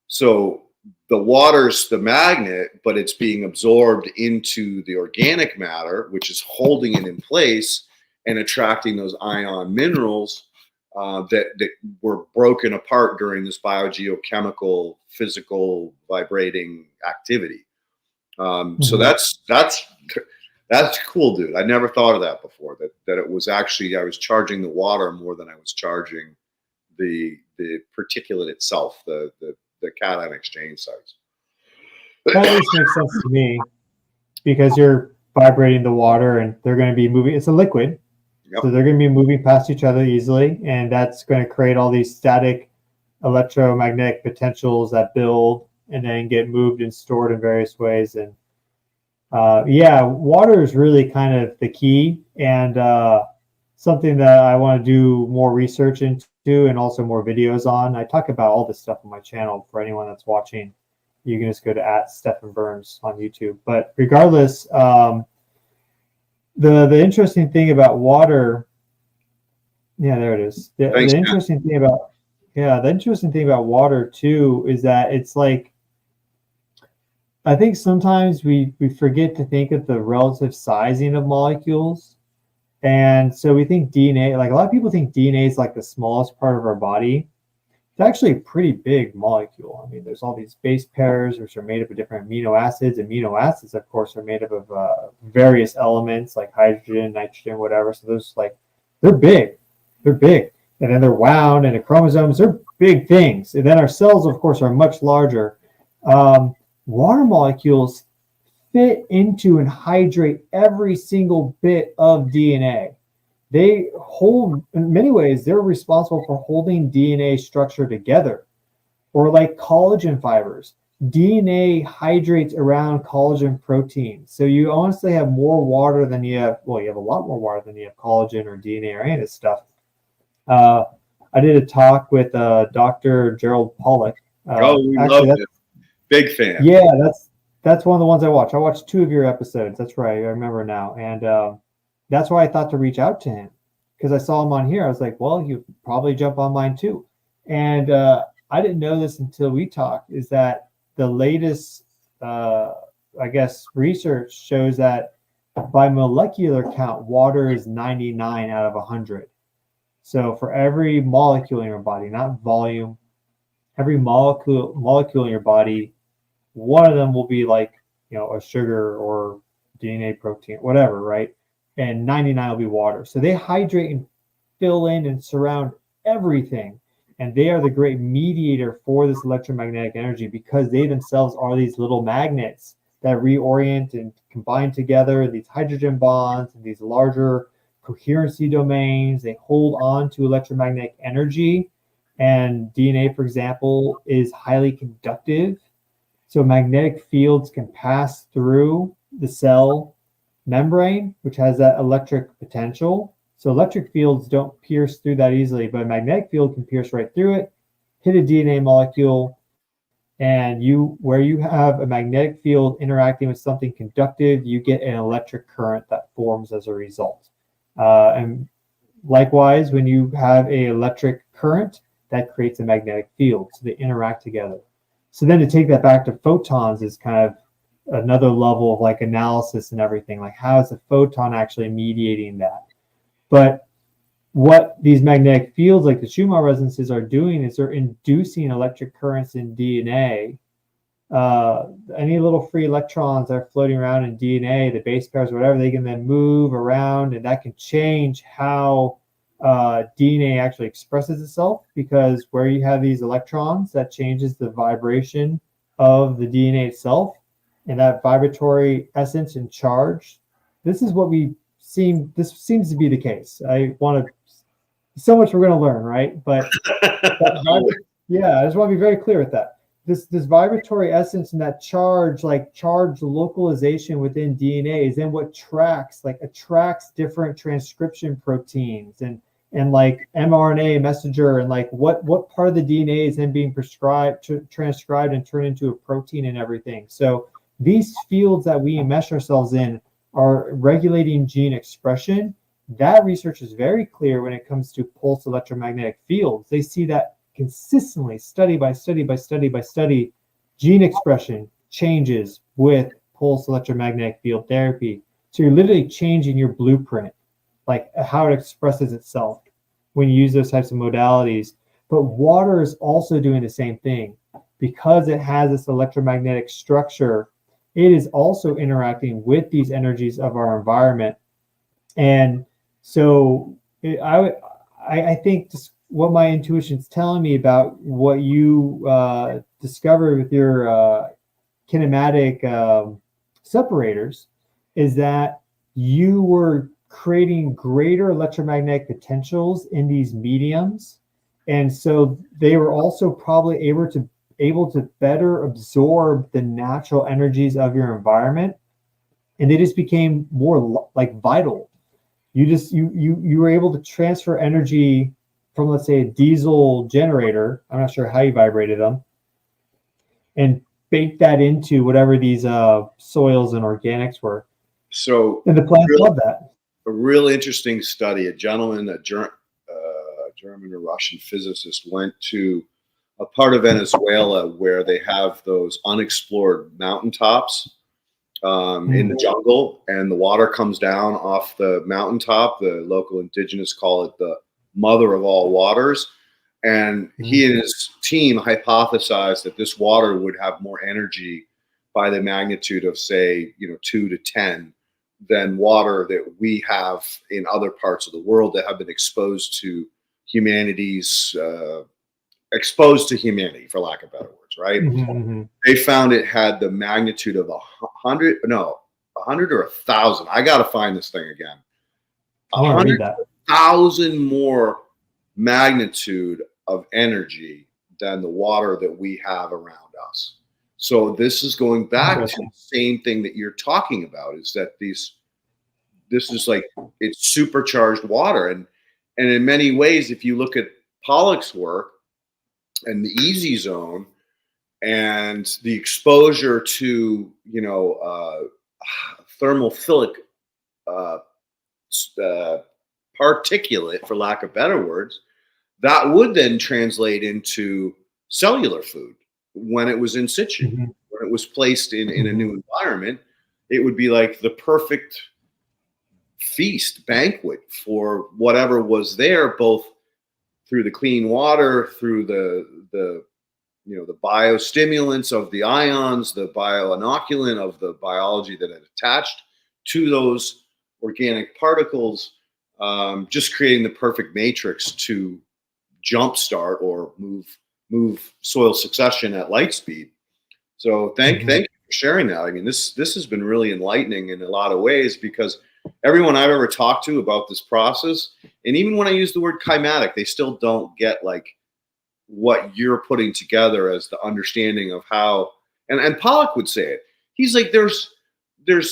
So the water's the magnet, but it's being absorbed into the organic matter, which is holding it in place and attracting those ion minerals that were broken apart during this biogeochemical, physical, vibrating activity. So that's cool, dude. I never thought of that before. That it was actually, I was charging the water more than I was charging the particulate itself, the cation exchange sites. That at least makes sense to me, because you're vibrating the water and they're going to be moving. It's a liquid. Yep. So they're going to be moving past each other easily, and that's going to create all these static electromagnetic potentials that build and then get moved and stored in various ways. And water is really kind of the key, and something that I want to do more research into and also more videos on. I talk about all this stuff on my channel. For anyone that's watching, you can just go to @Stefan Burns on YouTube. But regardless, the interesting thing about water, there it is. The interesting thing about water too is that it's like, I think sometimes we forget to think of the relative sizing of molecules. And so we think DNA, like a lot of people think DNA is like the smallest part of our body. It's actually a pretty big molecule. I mean, there's all these base pairs, which are made up of different amino acids. Amino acids, of course, are made up of various elements like hydrogen, nitrogen, whatever. So they're big. And then they're wound, and the chromosomes, they're big things. And then our cells, of course, are much larger. Water molecules fit into and hydrate every single bit of DNA. They hold, in many ways, they're responsible for holding DNA structure together. Or like collagen fibers, DNA hydrates around collagen protein. So you honestly have more water than you have, you have a lot more water than you have collagen or DNA or any of this stuff. I did a talk with Dr. Gerald Pollack. We love it. Big fan. Yeah, that's one of the ones I watched. I watched 2 of your episodes. That's right. I remember now. And that's why I thought to reach out to him, because I saw him on here. I was like, well, you probably jump on mine too. And I didn't know this until we talked, is that the latest, research shows that by molecular count, water is 99 out of 100. So for every molecule in your body, not volume, every molecule in your body, one of them will be like, a sugar or DNA protein, whatever, right? And 99 will be water. So they hydrate and fill in and surround everything. And they are the great mediator for this electromagnetic energy, because they themselves are these little magnets that reorient and combine together these hydrogen bonds and these larger coherency domains. They hold on to electromagnetic energy And DNA, for example, is highly conductive. So magnetic fields can pass through the cell membrane, which has that electric potential. So electric fields don't pierce through that easily, but a magnetic field can pierce right through it, hit a DNA molecule, and where you have a magnetic field interacting with something conductive, you get an electric current that forms as a result. And likewise, when you have an electric current, that creates a magnetic field. So they interact together. So then to take that back to photons is kind of another level of like analysis and everything. Like, how is a photon actually mediating that? But what these magnetic fields, like the Schumann resonances, are doing is they're inducing electric currents in DNA. Any little free electrons that are floating around in DNA, the base pairs, whatever, they can then move around, and that can change how DNA actually expresses itself, because where you have these electrons, that changes the vibration of the DNA itself, and that vibratory essence and charge. This seems to be the case. So much we're going to learn, right? But yeah, I just want to be very clear with that. This vibratory essence and that charge localization within DNA is then what attracts different transcription proteins and like mRNA messenger, and like what part of the DNA is then being transcribed and turned into a protein and everything. So these fields that we mesh ourselves in are regulating gene expression. That research is very clear when it comes to pulse electromagnetic fields. They see that consistently, study by study by study by study, gene expression changes with pulse electromagnetic field therapy. So you're literally changing your blueprint, like how it expresses itself when you use those types of modalities. But water is also doing the same thing. Because it has this electromagnetic structure, it is also interacting with these energies of our environment. And so I think just what my intuition is telling me about what you discovered with your kinematic separators is that you were creating greater electromagnetic potentials in these mediums. And so they were also probably able to better absorb the natural energies of your environment. And they just became more like vital. You were able to transfer energy from, let's say, a diesel generator. I'm not sure how you vibrated them, and bake that into whatever these soils and organics were. So, and the plants love that. A real interesting study. A gentleman, a German or Russian physicist, went to a part of Venezuela where they have those unexplored mountaintops in the jungle, and the water comes down off the mountaintop. The local indigenous call it the mother of all waters. And he and his team hypothesized that this water would have more energy by the magnitude of, say, 2 to 10 than water that we have in other parts of the world that have been exposed to humanity, for lack of better words, right? They found it had the magnitude of 100 or 1,000. I got to find this thing again. 100,000 more magnitude of energy than the water that we have around us. So this is going back to the same thing that you're talking about, is that this is like, it's supercharged water. And in many ways, if you look at Pollack's work and the easy zone and the exposure to, thermophilic particulate, for lack of better words, that would then translate into cellular food when it was in situ, when it was placed in a new environment. It would be like the perfect feast, banquet for whatever was there, both through the clean water, through the biostimulants of the ions, the bioinoculant of the biology that had attached to those organic particles, just creating the perfect matrix to jumpstart or move soil succession at light speed. So thank you for sharing that. I mean, this has been really enlightening in a lot of ways, because everyone I've ever talked to about this process, and even when I use the word climatic, they still don't get like what you're putting together as the understanding of how, and Pollock would say it. He's like, there's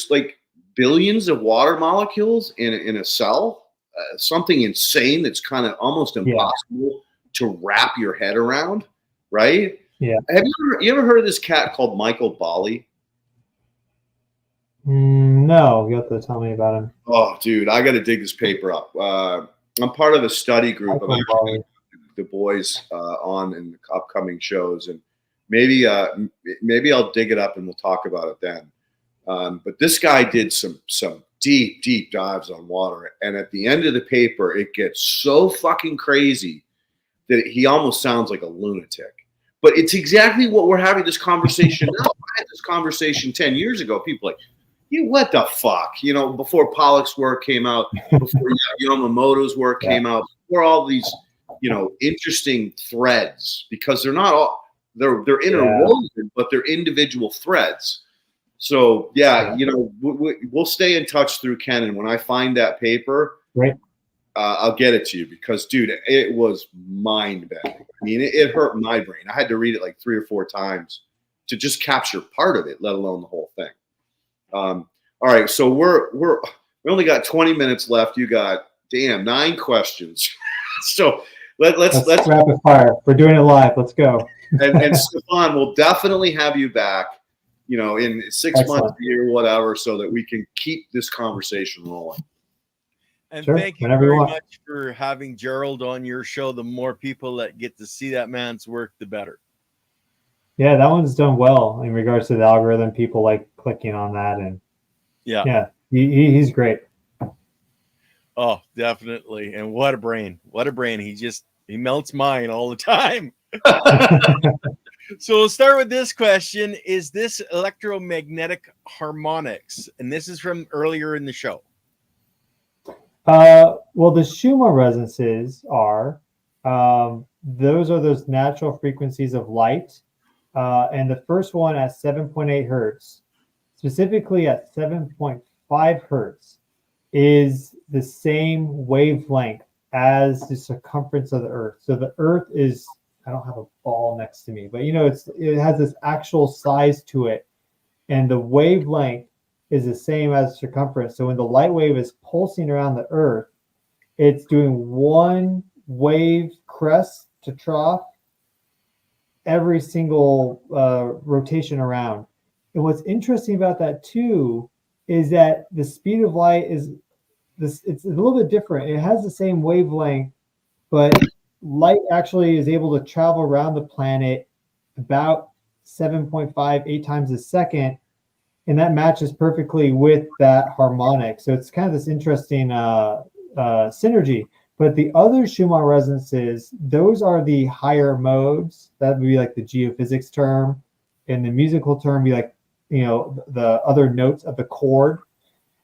like billions of water molecules in a cell, something insane that's kind of almost impossible to wrap your head around, right? Yeah. Have you ever heard of this cat called Michael Bolly? No, you have to tell me about him. Oh, dude, I got to dig this paper up. I'm part of a study group of the boys on in the upcoming shows, and maybe I'll dig it up and we'll talk about it then. But this guy did some deep dives on water, and at the end of the paper, it gets so fucking crazy that he almost sounds like a lunatic. But it's exactly what we're having this conversation now. I had this conversation 10 years ago. People like, what the fuck? You know, before Pollock's work came out, before Yamamoto's work came out, before all these, interesting threads, because they're not all, they're interwoven, but they're individual threads. So, we'll stay in touch through Ken. And when I find that paper, right, I'll get it to you because, dude, it was mind-bending. I mean, it hurt my brain. I had to read it like 3 or 4 times to just capture part of it, let alone the whole thing. All right, so we only got 20 minutes left. You got 9 questions. So let's rapid fire. We're doing it live. Let's go. and Stefan, we'll definitely have you back, in 6 months, a year, whatever, so that we can keep this conversation rolling. And sure, thank you very much for having Gerald on your show. The more people that get to see that man's work, the better. Yeah, that one's done well in regards to the algorithm. People like clicking on that, and he's great. Oh, definitely. And what a brain! What a brain! He melts mine all the time. So we'll start with this question: is this electromagnetic harmonics? And this is from earlier in the show. Well, the Schumann resonances are those natural frequencies of light. And the first one at 7.8 hertz, specifically at 7.5 hertz, is the same wavelength as the circumference of the Earth. So the Earth is, I don't have a ball next to me, but it has this actual size to it, and the wavelength is the same as circumference. So when the light wave is pulsing around the Earth, it's doing one wave crest to trough every single rotation around. And what's interesting about that too is that the speed of light it's a little bit different. It has the same wavelength, but light actually is able to travel around the planet about 8 times a second, and that matches perfectly with that harmonic. So it's kind of this interesting synergy. But the other Schumann resonances, those are the higher modes. That would be like the geophysics term, and the musical term be like, the other notes of the chord,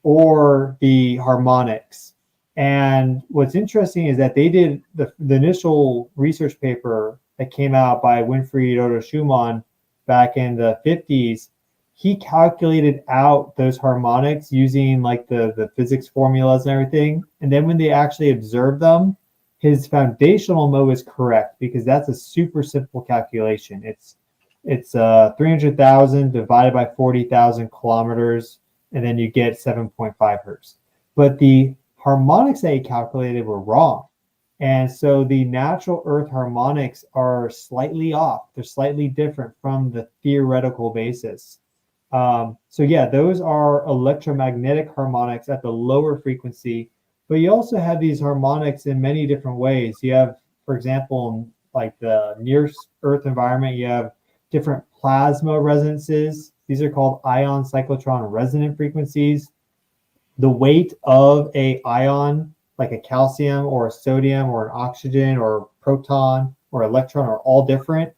or the harmonics. And what's interesting is that they did the initial research paper that came out by Winfried Otto Schumann back in the 50s. He calculated out those harmonics using like the physics formulas and everything. And then when they actually observed them, his foundational mode is correct, because that's a super simple calculation. It's 300,000 divided by 40,000 kilometers, and then you get 7.5 hertz. But the harmonics that he calculated were wrong. And so the natural Earth harmonics are slightly off. They're slightly different from the theoretical basis. Those are electromagnetic harmonics at the lower frequency, but you also have these harmonics in many different ways. You have, for example, like the near Earth environment, you have different plasma resonances. These are called ion cyclotron resonant frequencies. The weight of a ion, like a calcium or a sodium or an oxygen or a proton or electron, are all different.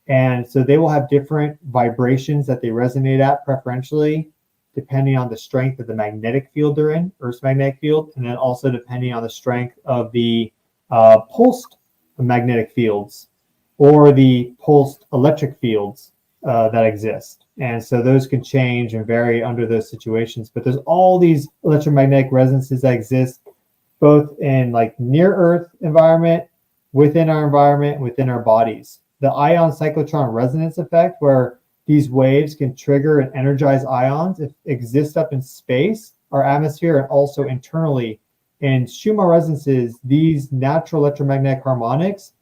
And so they will have different vibrations that they resonate at preferentially, depending on the strength of the magnetic field they're in, Earth's magnetic field, and then also depending on the strength of the pulsed magnetic fields or the pulsed electric fields that exist. And so those can change and vary under those situations. But there's all these electromagnetic resonances that exist both in like near Earth environment, within our environment, within our bodies. The ion cyclotron resonance effect, where these waves can trigger and energize ions, exist up in space, our atmosphere, and also internally. In Schumann resonances, these natural electromagnetic harmonics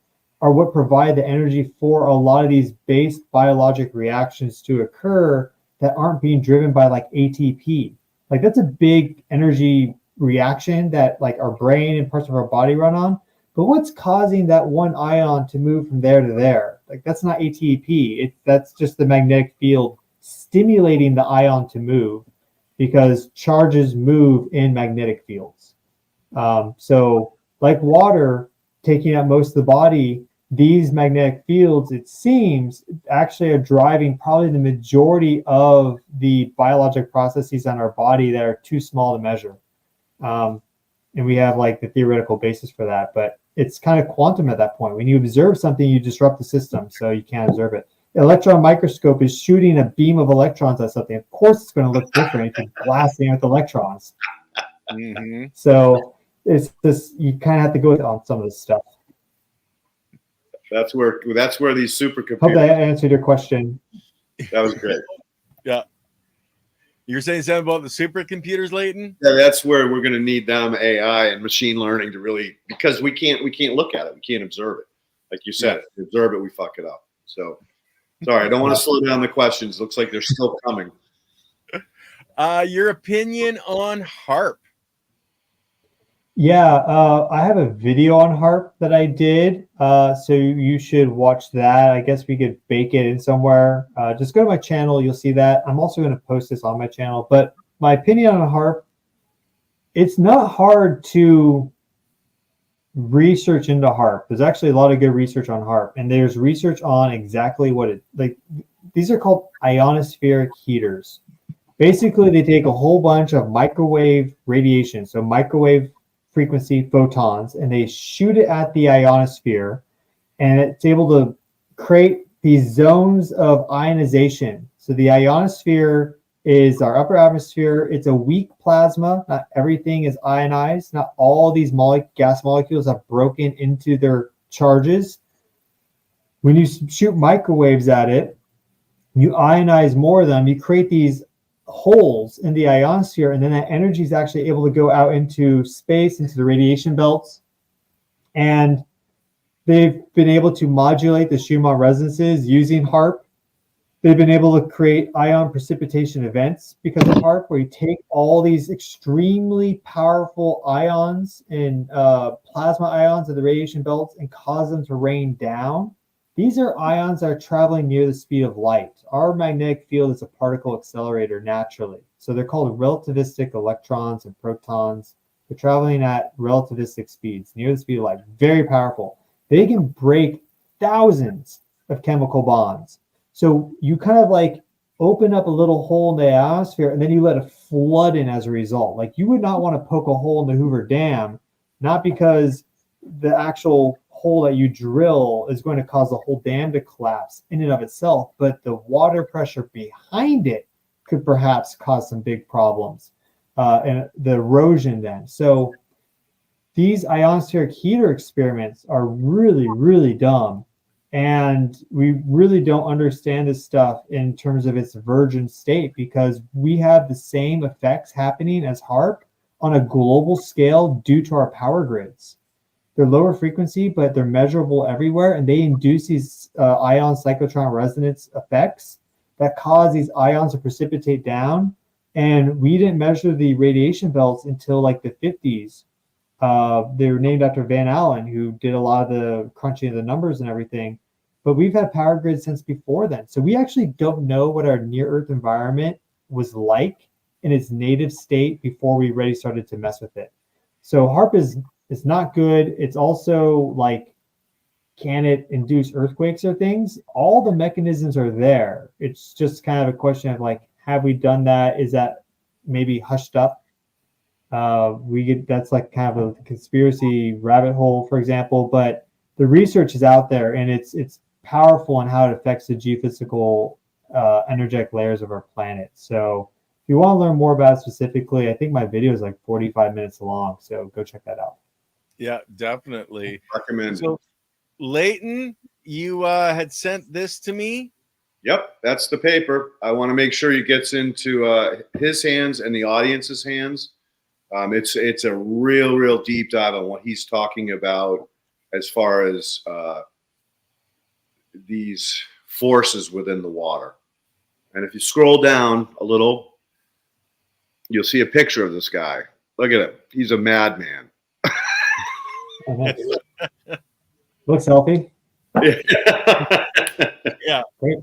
are what provide the energy for a lot of these base biologic reactions to occur that aren't being driven by like ATP. Like that's a big energy reaction that like our brain and parts of our body run on. But what's causing that one ion to move from there to there? Like that's not ATP. That's just the magnetic field stimulating the ion to move, because charges move in magnetic fields. So like water taking up most of the body, these magnetic fields, it seems, actually are driving probably the majority of the biologic processes on our body that are too small to measure. And we have like the theoretical basis for that, but it's kind of quantum at that point. When you observe something, you disrupt the system, so you can't observe it. The electron microscope is shooting a beam of electrons at something. Of course, it's going to look different if you're blasting with electrons. Mm-hmm. So it's this, you kind of have to go on some of this stuff. That's where these supercomputers. Hope that answered your question. That was great. Yeah. You're saying something about the supercomputers, Leighton? Yeah, that's where we're going to need them AI and machine learning to really, because we can't look at it, we can't observe it. Like you said, if we observe it, we fuck it up. So, sorry, I don't want to slow down the questions. Looks like they're still coming. Your opinion on HARP? Yeah, I have a video on HARP that I did, so you should watch that. I guess we could bake it in somewhere. Just go to my channel, you'll see that. I'm also going to post this on my channel. But my opinion on HARP, it's not hard to research into HARP. There's actually a lot of good research on HARP, and there's research on exactly what it, like, these are called ionospheric heaters. Basically, they take a whole bunch of microwave radiation, so microwave frequency photons, and they shoot it at the ionosphere, and it's able to create these zones of ionization. So the ionosphere is our upper atmosphere. It's a weak plasma. Not everything is ionized. Not all these gas molecules have broken into their charges. When you shoot microwaves at it, you ionize more of them. You create these holes in the ionosphere, and then that energy is actually able to go out into space, into the radiation belts. And they've been able to modulate the Schumann resonances using HARP. They've been able to create ion precipitation events because of HARP, where you take all these extremely powerful ions and plasma ions of the radiation belts and cause them to rain down. These are ions that are traveling near the speed of light. Our magnetic field is a particle accelerator naturally. So they're called relativistic electrons and protons. They're traveling at relativistic speeds, near the speed of light. Very powerful. They can break thousands of chemical bonds. So you kind of like open up a little hole in the ionosphere, and then you let a flood in as a result. Like you would not want to poke a hole in the Hoover Dam, not because the actual hole that you drill is going to cause the whole dam to collapse in and of itself, but the water pressure behind it could perhaps cause some big problems, and the erosion then. So these ionospheric heater experiments are really, really dumb, and we really don't understand this stuff in terms of its virgin state, because we have the same effects happening as HARP on a global scale due to our power grids. They're lower frequency, but they're measurable everywhere, and they induce these ion cyclotron resonance effects that cause these ions to precipitate down. And we didn't measure the radiation belts until like the 50s. They were named after Van Allen, who did a lot of the crunching of the numbers and everything. But we've had power grids since before then. So we actually don't know what our near-Earth environment was like in its native state before we really started to mess with it. So HARP is not good. It's also like, can it induce earthquakes or things? All the mechanisms are there. It's just kind of a question of like, have we done that? Is that maybe hushed up? That's like kind of a conspiracy rabbit hole, for example. But the research is out there, and it's powerful in how it affects the geophysical energetic layers of our planet. So if you want to learn more about it specifically, I think my video is like 45 minutes long. So go check that out. Yeah, definitely. Recommend. So Leighton, you had sent this to me. Yep, that's the paper. I want to make sure it gets into his hands and the audience's hands. It's a real deep dive on what he's talking about as far as these forces within the water. And if you scroll down a little, you'll see a picture of this guy. Look at him. He's a madman. Looks healthy. Yeah. Great.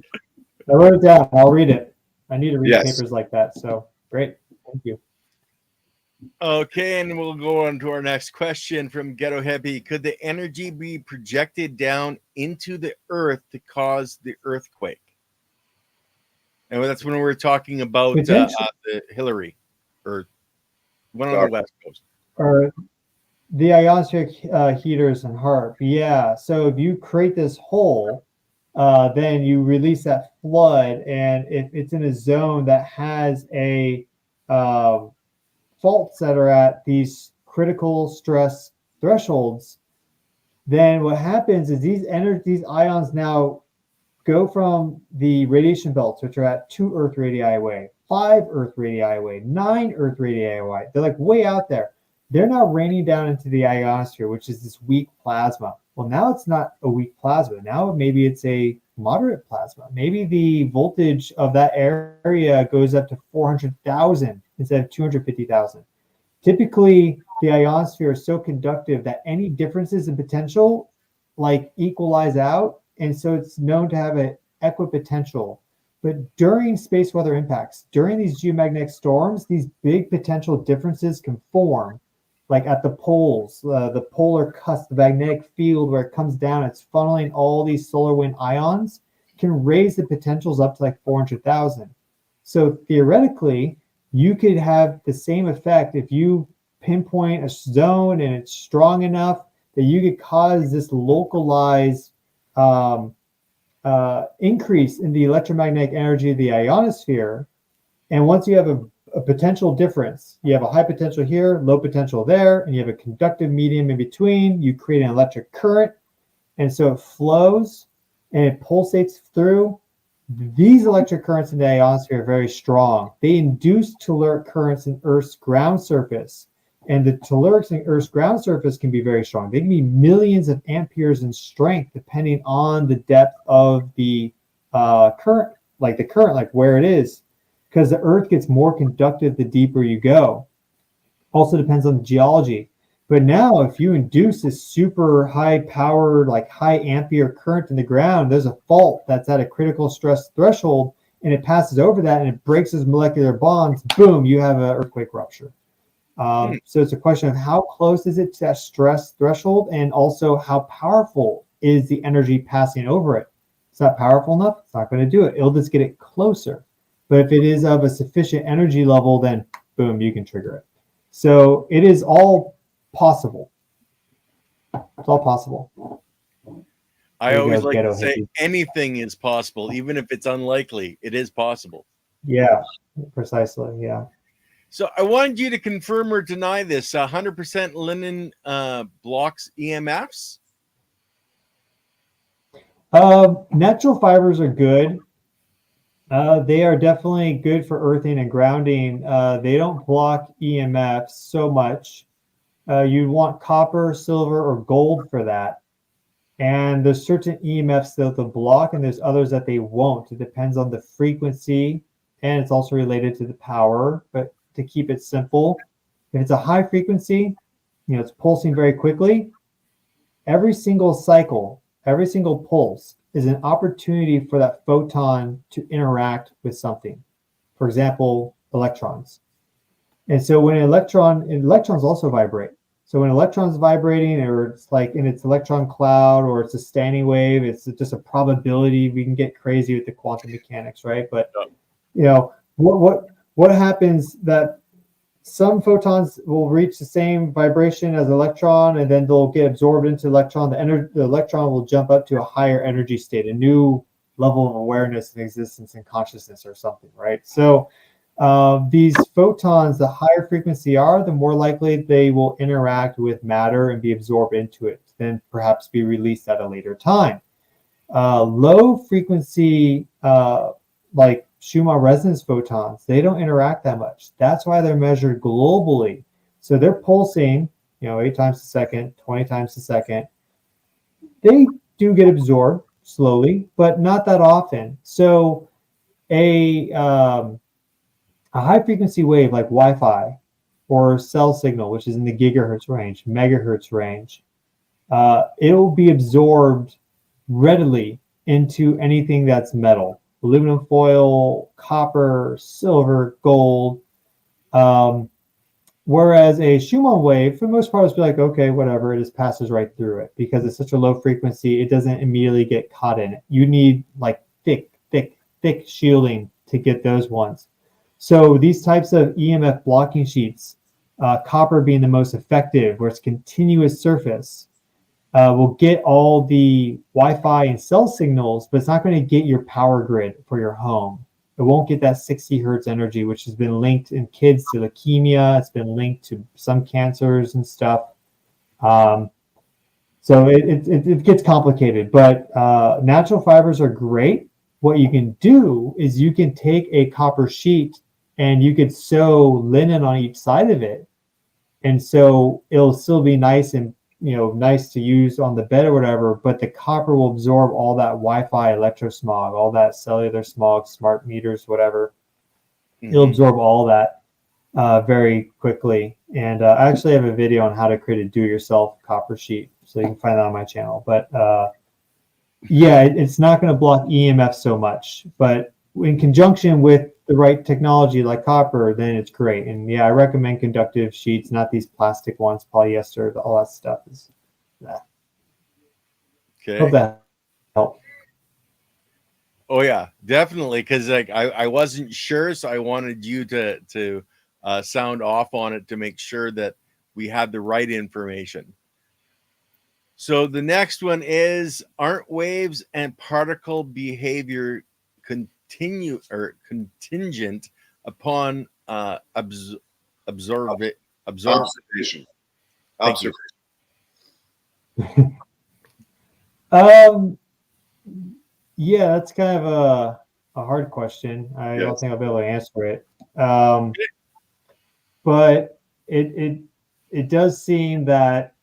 I wrote it down. I'll read it. I need to read Yes. papers like that. So great. Thank you. Okay, and we'll go on to our next question from Ghetto Heavy. Could the energy be projected down into the earth to cause the earthquake? And that's when we were talking about the Hillary, or one on the West Coast. Or the ionospheric heaters and HARP. Yeah. So if you create this hole, then you release that flood. And if it's in a zone that has a faults that are at these critical stress thresholds, then what happens is these ions now go from the radiation belts, which are at 2 Earth radii away, 5 Earth radii away, 9 Earth radii away. They're like way out there. They're now raining down into the ionosphere, which is this weak plasma. Well, now it's not a weak plasma. Now maybe it's a moderate plasma. Maybe the voltage of that area goes up to 400,000 instead of 250,000. Typically, the ionosphere is so conductive that any differences in potential like equalize out. And so it's known to have an equipotential. But during space weather impacts, during these geomagnetic storms, these big potential differences can form. Like at the poles, the polar cusp, the magnetic field where it comes down, it's funneling all these solar wind ions, can raise the potentials up to like 400,000. So theoretically, you could have the same effect if you pinpoint a zone and it's strong enough that you could cause this localized increase in the electromagnetic energy of the ionosphere. And once you have a potential difference, you have a high potential here, low potential there, and you have a conductive medium in between, you create an electric current. And so it flows and it pulsates through. These electric currents in the ionosphere are very strong. They induce telluric currents in Earth's ground surface. And the tellurics in Earth's ground surface can be very strong. They can be millions of amperes in strength, depending on the depth of the current, like where it is. Because the Earth gets more conductive the deeper you go. Also depends on the geology. But now if you induce this super high powered, like high ampere current in the ground, there's a fault that's at a critical stress threshold and it passes over that and it breaks those molecular bonds, boom, you have an earthquake rupture. So it's a question of how close is it to that stress threshold and also how powerful is the energy passing over it. It's not powerful enough, it's not going to do it. It'll just get it closer. But if it is of a sufficient energy level, then boom, you can trigger it. So it is all possible. It's all possible. I always like to say anything is possible, even if it's unlikely. It is possible. Yeah, precisely. Yeah. So I wanted you to confirm or deny this. 100% linen blocks EMFs? Natural fibers are good. They are definitely good for earthing and grounding. They don't block EMFs so much. You'd want copper, silver, or gold for that. And there's certain EMFs that they'll block, and there's others that they won't. It depends on the frequency, and it's also related to the power. But to keep it simple, if it's a high frequency, it's pulsing very quickly. Every single cycle, every single pulse is an opportunity for that photon to interact with something. For example, electrons. And so when electrons also vibrate. So when electrons vibrating, or it's like in its electron cloud, or it's a standing wave, it's just a probability. We can get crazy with the quantum mechanics, right? But what happens that some photons will reach the same vibration as electron, and then they'll get absorbed into electron. The electron will jump up to a higher energy state, a new level of awareness and existence and consciousness or something, right? So these photons, the higher frequency are, the more likely they will interact with matter and be absorbed into it. then perhaps be released at a later time. Low frequency, like Schumann resonance photons, they don't interact that much. That's why they're measured globally. So they're pulsing, 8 times a second, 20 times a second. They do get absorbed slowly, but not that often. So a high frequency wave like Wi-Fi or cell signal, which is in the gigahertz range, megahertz range, it will be absorbed readily into anything that's metal, aluminum foil, copper, silver, gold. Whereas a Schumann wave, for the most part, is like, okay, whatever, it just passes right through it because it's such a low frequency, it doesn't immediately get caught in it. You need like thick shielding to get those ones. So these types of EMF blocking sheets, copper being the most effective, where it's continuous surface, will get all the Wi-Fi and cell signals, but it's not going to get your power grid for your home. It won't get that 60 hertz energy, which has been linked in kids to leukemia. It's been linked to some cancers and stuff. So it gets complicated, but natural fibers are great. What you can do is you can take a copper sheet and you could sew linen on each side of it. And so it'll still be nice and nice to use on the bed or whatever, but the copper will absorb all that Wi-Fi electrosmog, all that cellular smog, smart meters, whatever. Mm-hmm. It'll absorb all that very quickly. And I actually have a video on how to create a do-it-yourself copper sheet, so you can find that on my channel. But yeah, it's not going to block EMF so much, but in conjunction with the right technology like copper, then it's great. And yeah, I recommend conductive sheets, not these plastic ones, polyester, all that stuff is that. Okay. Hope that helped. Oh yeah, definitely. Because like I wasn't sure, so I wanted you to sound off on it to make sure that we had the right information. So the next one is, aren't waves and particle behavior contingent upon observation? Yeah, that's kind of a hard question. I don't think I'll be able to answer it. But it does seem that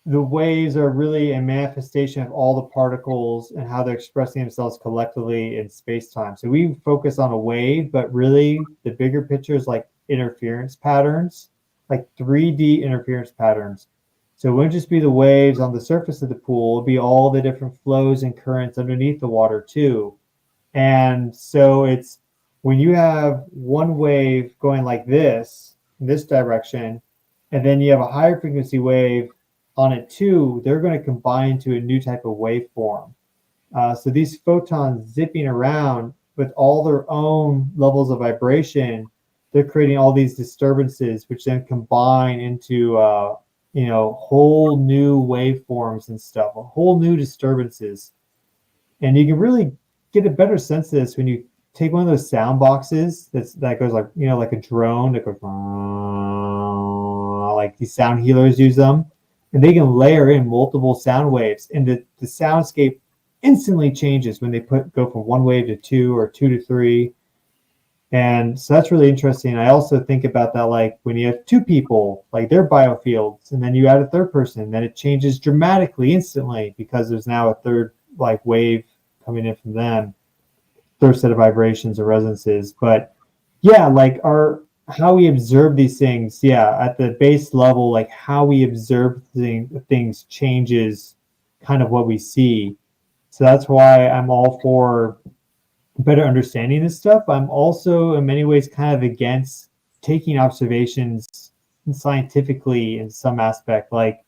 the waves are really a manifestation of all the particles and how they're expressing themselves collectively in space-time. So we focus on a wave, but really the bigger picture is like interference patterns, like 3D interference patterns. So it wouldn't just be the waves on the surface of the pool, it'd be all the different flows and currents underneath the water too. And so it's when you have one wave going like this, in this direction, and then you have a higher frequency wave on it too, they're going to combine to a new type of waveform. So these photons zipping around with all their own levels of vibration, they're creating all these disturbances, which then combine into whole new waveforms and stuff, whole new disturbances. And you can really get a better sense of this when you take one of those sound boxes that goes like, like a drone that goes like these sound healers use them. And they can layer in multiple sound waves, and the soundscape instantly changes when they go from one wave to two or two to three. And so that's really interesting. I also think about that, like when you have two people, like their biofields, and then you add a third person, then it changes dramatically instantly because there's now a third like wave coming in from them, third set of vibrations or resonances. But yeah, like how we observe these things, at the base level, like how we observe things changes kind of what we see. So that's why I'm all for better understanding this stuff. I'm also in many ways kind of against taking observations scientifically in some aspect, like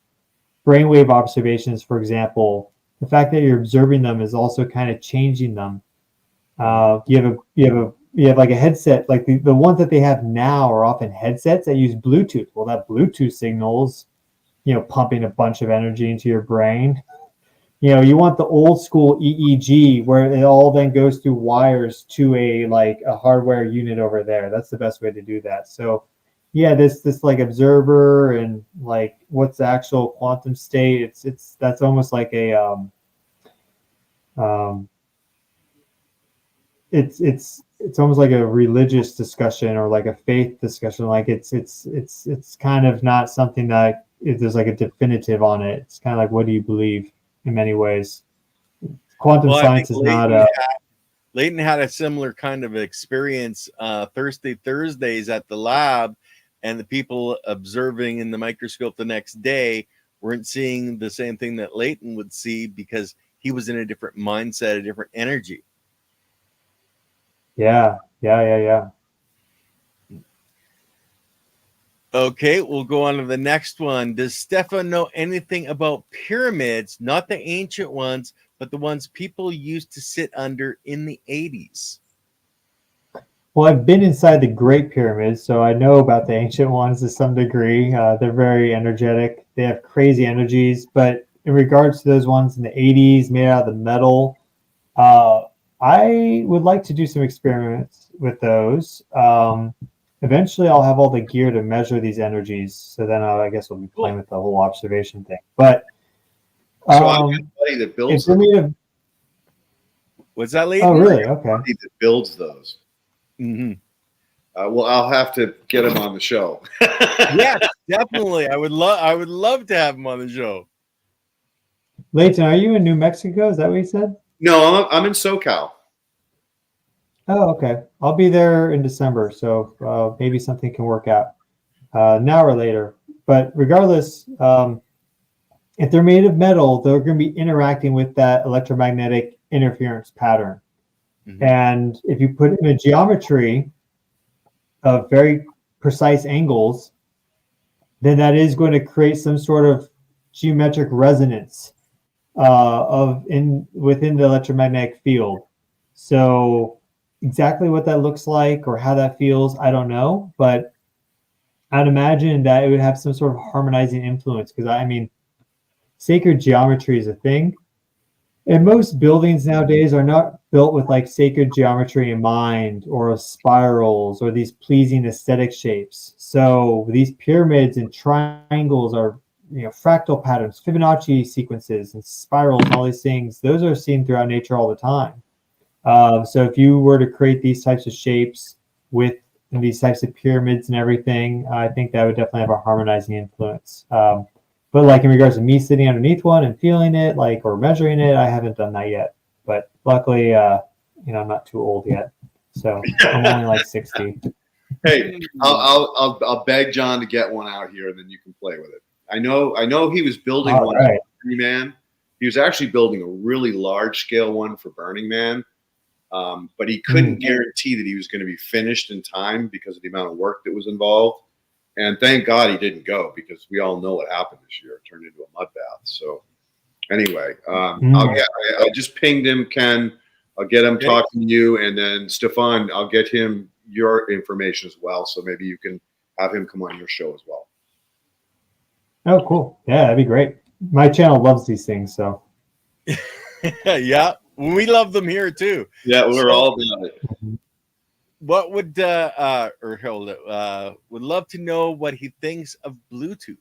brainwave observations, for example. The fact that you're observing them is also kind of changing them. You have like a headset, like the ones that they have now are often headsets that use Bluetooth. Well, that Bluetooth signals, pumping a bunch of energy into your brain. You want the old school EEG where it all then goes through wires to a hardware unit over there. That's the best way to do that. So yeah, this like observer and like what's the actual quantum state. That's almost like a um, it's almost like a religious discussion or like a faith discussion. Like it's kind of not something that there's like a definitive on it. It's kind of like, what do you believe in many ways. Quantum Well, I think science is not Leighton had a similar kind of experience Thursdays at the lab, and the people observing in the microscope the next day weren't seeing the same thing that Leighton would see because he was in a different mindset, a different energy. yeah. Okay, we'll go on to the next one. Does Stefan know anything about pyramids, not the ancient ones, but the ones people used to sit under in the 80s? Well, I've been inside the Great Pyramids, so I know about the ancient ones to some degree. They're very energetic. They have crazy energies. But in regards to those ones in the 80s, made out of the metal, I would like to do some experiments with those. Eventually, I'll have all the gear to measure these energies. So then I guess we'll be playing with the whole observation thing. But So I'm a buddy that builds them. What's that, Leighton? Oh, really? Okay. Buddy that builds those. Mm-hmm. Well, I'll have to get him on the show. Yes, definitely. I would love to have him on the show. Leighton, are you in New Mexico? Is that what you said? No, I'm in SoCal. Oh, okay. I'll be there in December, so maybe something can work out now or later. But regardless, if they're made of metal, they're going to be interacting with that electromagnetic interference pattern. Mm-hmm. And if you put in a geometry of very precise angles, then that is going to create some sort of geometric resonance within the electromagnetic field. So exactly what that looks like or how that feels, I don't know, but I'd imagine that it would have some sort of harmonizing influence, because I mean, sacred geometry is a thing, and most buildings nowadays are not built with like sacred geometry in mind, or spirals, or these pleasing aesthetic shapes. So these pyramids and triangles are, fractal patterns, Fibonacci sequences, and spirals, and all these things. Those are seen throughout nature all the time. So if you were to create these types of shapes with these types of pyramids and everything, I think that would definitely have a harmonizing influence. But like in regards to me sitting underneath one and feeling it, like, or measuring it, I haven't done that yet. But luckily, I'm not too old yet, so I'm only like 60. Hey, I'll beg John to get one out here, and then you can play with it. I know he was building one for Burning Man. He was actually building a really large scale one for Burning Man, but he couldn't guarantee that he was going to be finished in time because of the amount of work that was involved. And thank God he didn't go, because we all know what happened this year. It turned into a mud bath. So anyway, I just pinged him, Ken. I'll get him talking to you, and then Stefan, I'll get him your information as well. So maybe you can have him come on your show as well. Oh, cool. Yeah, that'd be great. My channel loves these things, so. Yeah, we love them here too. Yeah, we're all about it. What would would love to know what he thinks of Bluetooth.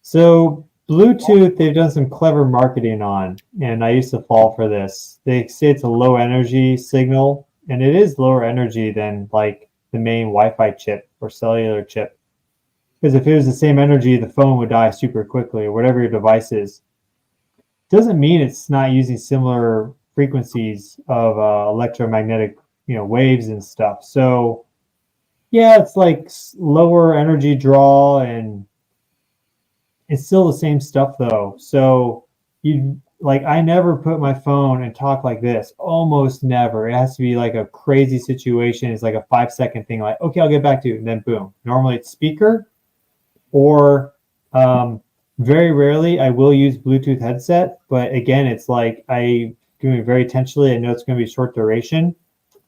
So Bluetooth, they've done some clever marketing on, and I used to fall for this. They say it's a low energy signal, and it is lower energy than like the main Wi-Fi chip or cellular chip. Because if it was the same energy, the phone would die super quickly, or whatever your device is. Doesn't mean it's not using similar frequencies of electromagnetic, waves and stuff. So yeah, it's like lower energy draw, and it's still the same stuff though. So I never put my phone and talk like this, almost never. It has to be like a crazy situation. It's like a 5-second thing, like, okay, I'll get back to you, and then boom. Normally it's speaker, or very rarely I will use Bluetooth headset, but again, it's like I doing it very intentionally. I know it's going to be short duration.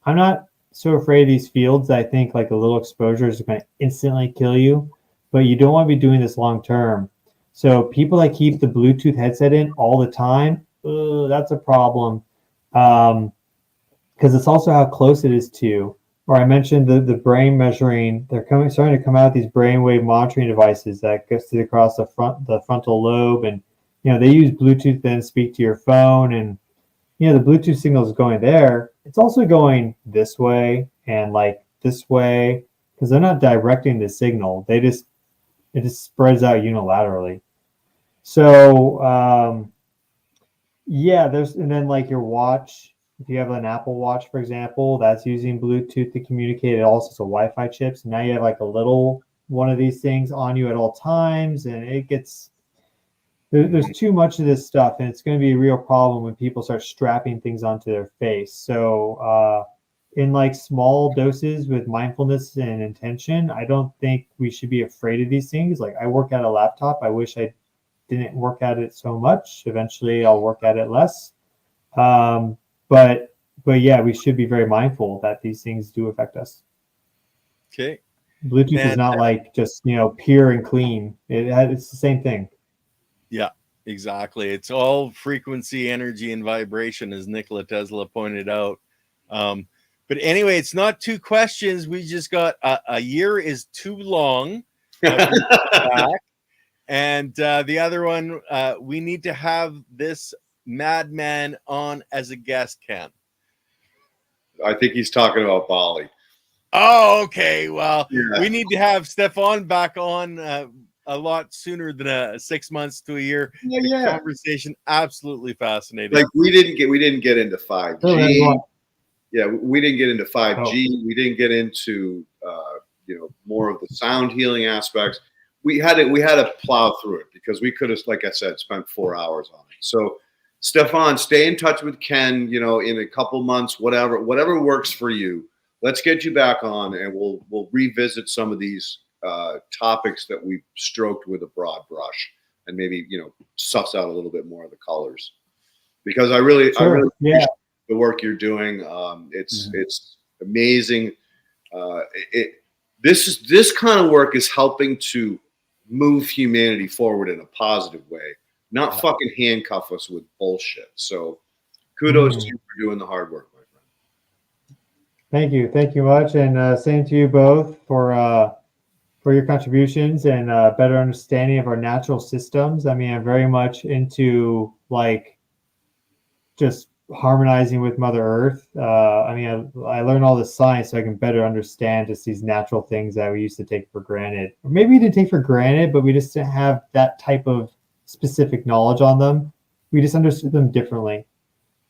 I'm not so afraid of these fields. I think like a little exposure is going to instantly kill you, but you don't want to be doing this long term. So people that keep the Bluetooth headset in all the time, that's a problem, because it's also how close it is to you. or I mentioned the brain measuring. They're starting to come out with these brainwave monitoring devices that goes across the frontal lobe, and they use Bluetooth then speak to your phone, and the Bluetooth signal is going there. It's also going this way and like this way because they're not directing the signal. It just spreads out unilaterally. So and then like your watch. If you have an Apple Watch, for example, that's using Bluetooth to communicate. It also has Wi-Fi chips. Now you have like a little one of these things on you at all times, and it gets there's too much of this stuff, and it's going to be a real problem when people start strapping things onto their face. So in like small doses with mindfulness and intention, I don't think we should be afraid of these things. Like I work at a laptop. I wish I didn't work at it so much. Eventually I'll work at it less. But yeah, we should be very mindful that these things do affect us. Okay. Bluetooth is not like just, pure and clean. It's the same thing. Yeah, exactly. It's all frequency, energy, and vibration, as Nikola Tesla pointed out. But anyway, it's not 2 questions. We just got a year is too long. And the other one, we need to have this madman on as a guest, Ken. I think he's talking about Bali. Oh, okay. Well, we need to have Stefan back on a lot sooner than 6 months to a year. The conversation absolutely fascinating. Like we didn't get into 5G. Yeah, we didn't get into 5G. We didn't get into more of the sound healing aspects. We had to plow through it because we could have, like I said, spent 4 hours on it. So, Stefan, stay in touch with Ken. In a couple months, whatever works for you. Let's get you back on, and we'll revisit some of these topics that we stroked with a broad brush, and maybe suss out a little bit more of the colors. Because I really appreciate the work you're doing. It's amazing. This kind of work is helping to move humanity forward in a positive way, not fucking handcuff us with bullshit. So kudos to you for doing the hard work, my friend. Thank you much, and same to you both for your contributions and better understanding of our natural systems. I mean, I'm very much into like just harmonizing with Mother Earth. I learned all this science so I can better understand just these natural things that we used to take for granted. Or maybe we didn't take for granted, but we just didn't have that type of specific knowledge on them. We just understood them differently.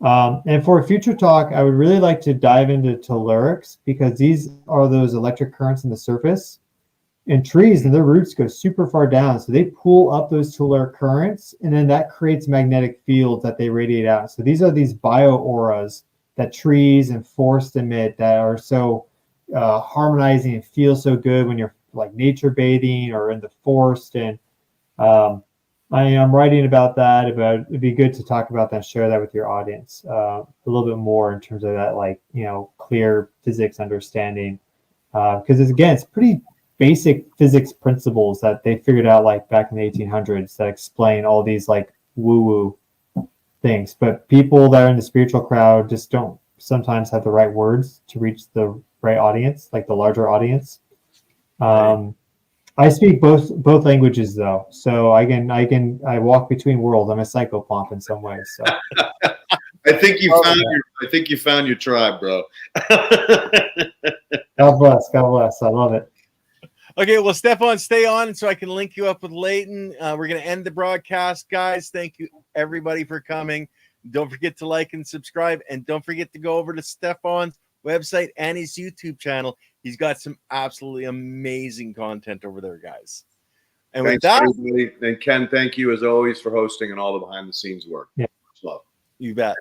And for a future talk, I would really like to dive into tellurics because these are those electric currents in the surface. And trees and their roots go super far down. So they pull up those telluric currents, and then that creates magnetic fields that they radiate out. So these are these bioauras that trees and forests emit that are so harmonizing and feel so good when you're like nature bathing or in the forest. And I am writing about that. It'd be good to talk about that and share that with your audience a little bit more in terms of that, like, clear physics understanding. Because it's pretty basic physics principles that they figured out like back in the 1800s that explain all these like woo-woo things. But people that are in the spiritual crowd just don't sometimes have the right words to reach the right audience, like the larger audience. I speak both languages though, so I walk between worlds. I'm a psychopomp in some ways. So I think you found your tribe, bro. God bless. I love it. Okay, well, Stefan, stay on so I can link you up with Leighton. We're going to end the broadcast, guys. Thank you, everybody, for coming. Don't forget to like and subscribe, and don't forget to go over to Stefan's website and his YouTube channel. He's got some absolutely amazing content over there, guys. And Thanks, with that, everybody. And Ken, thank you as always for hosting and all the behind-the-scenes work. Yeah. Much love. You bet.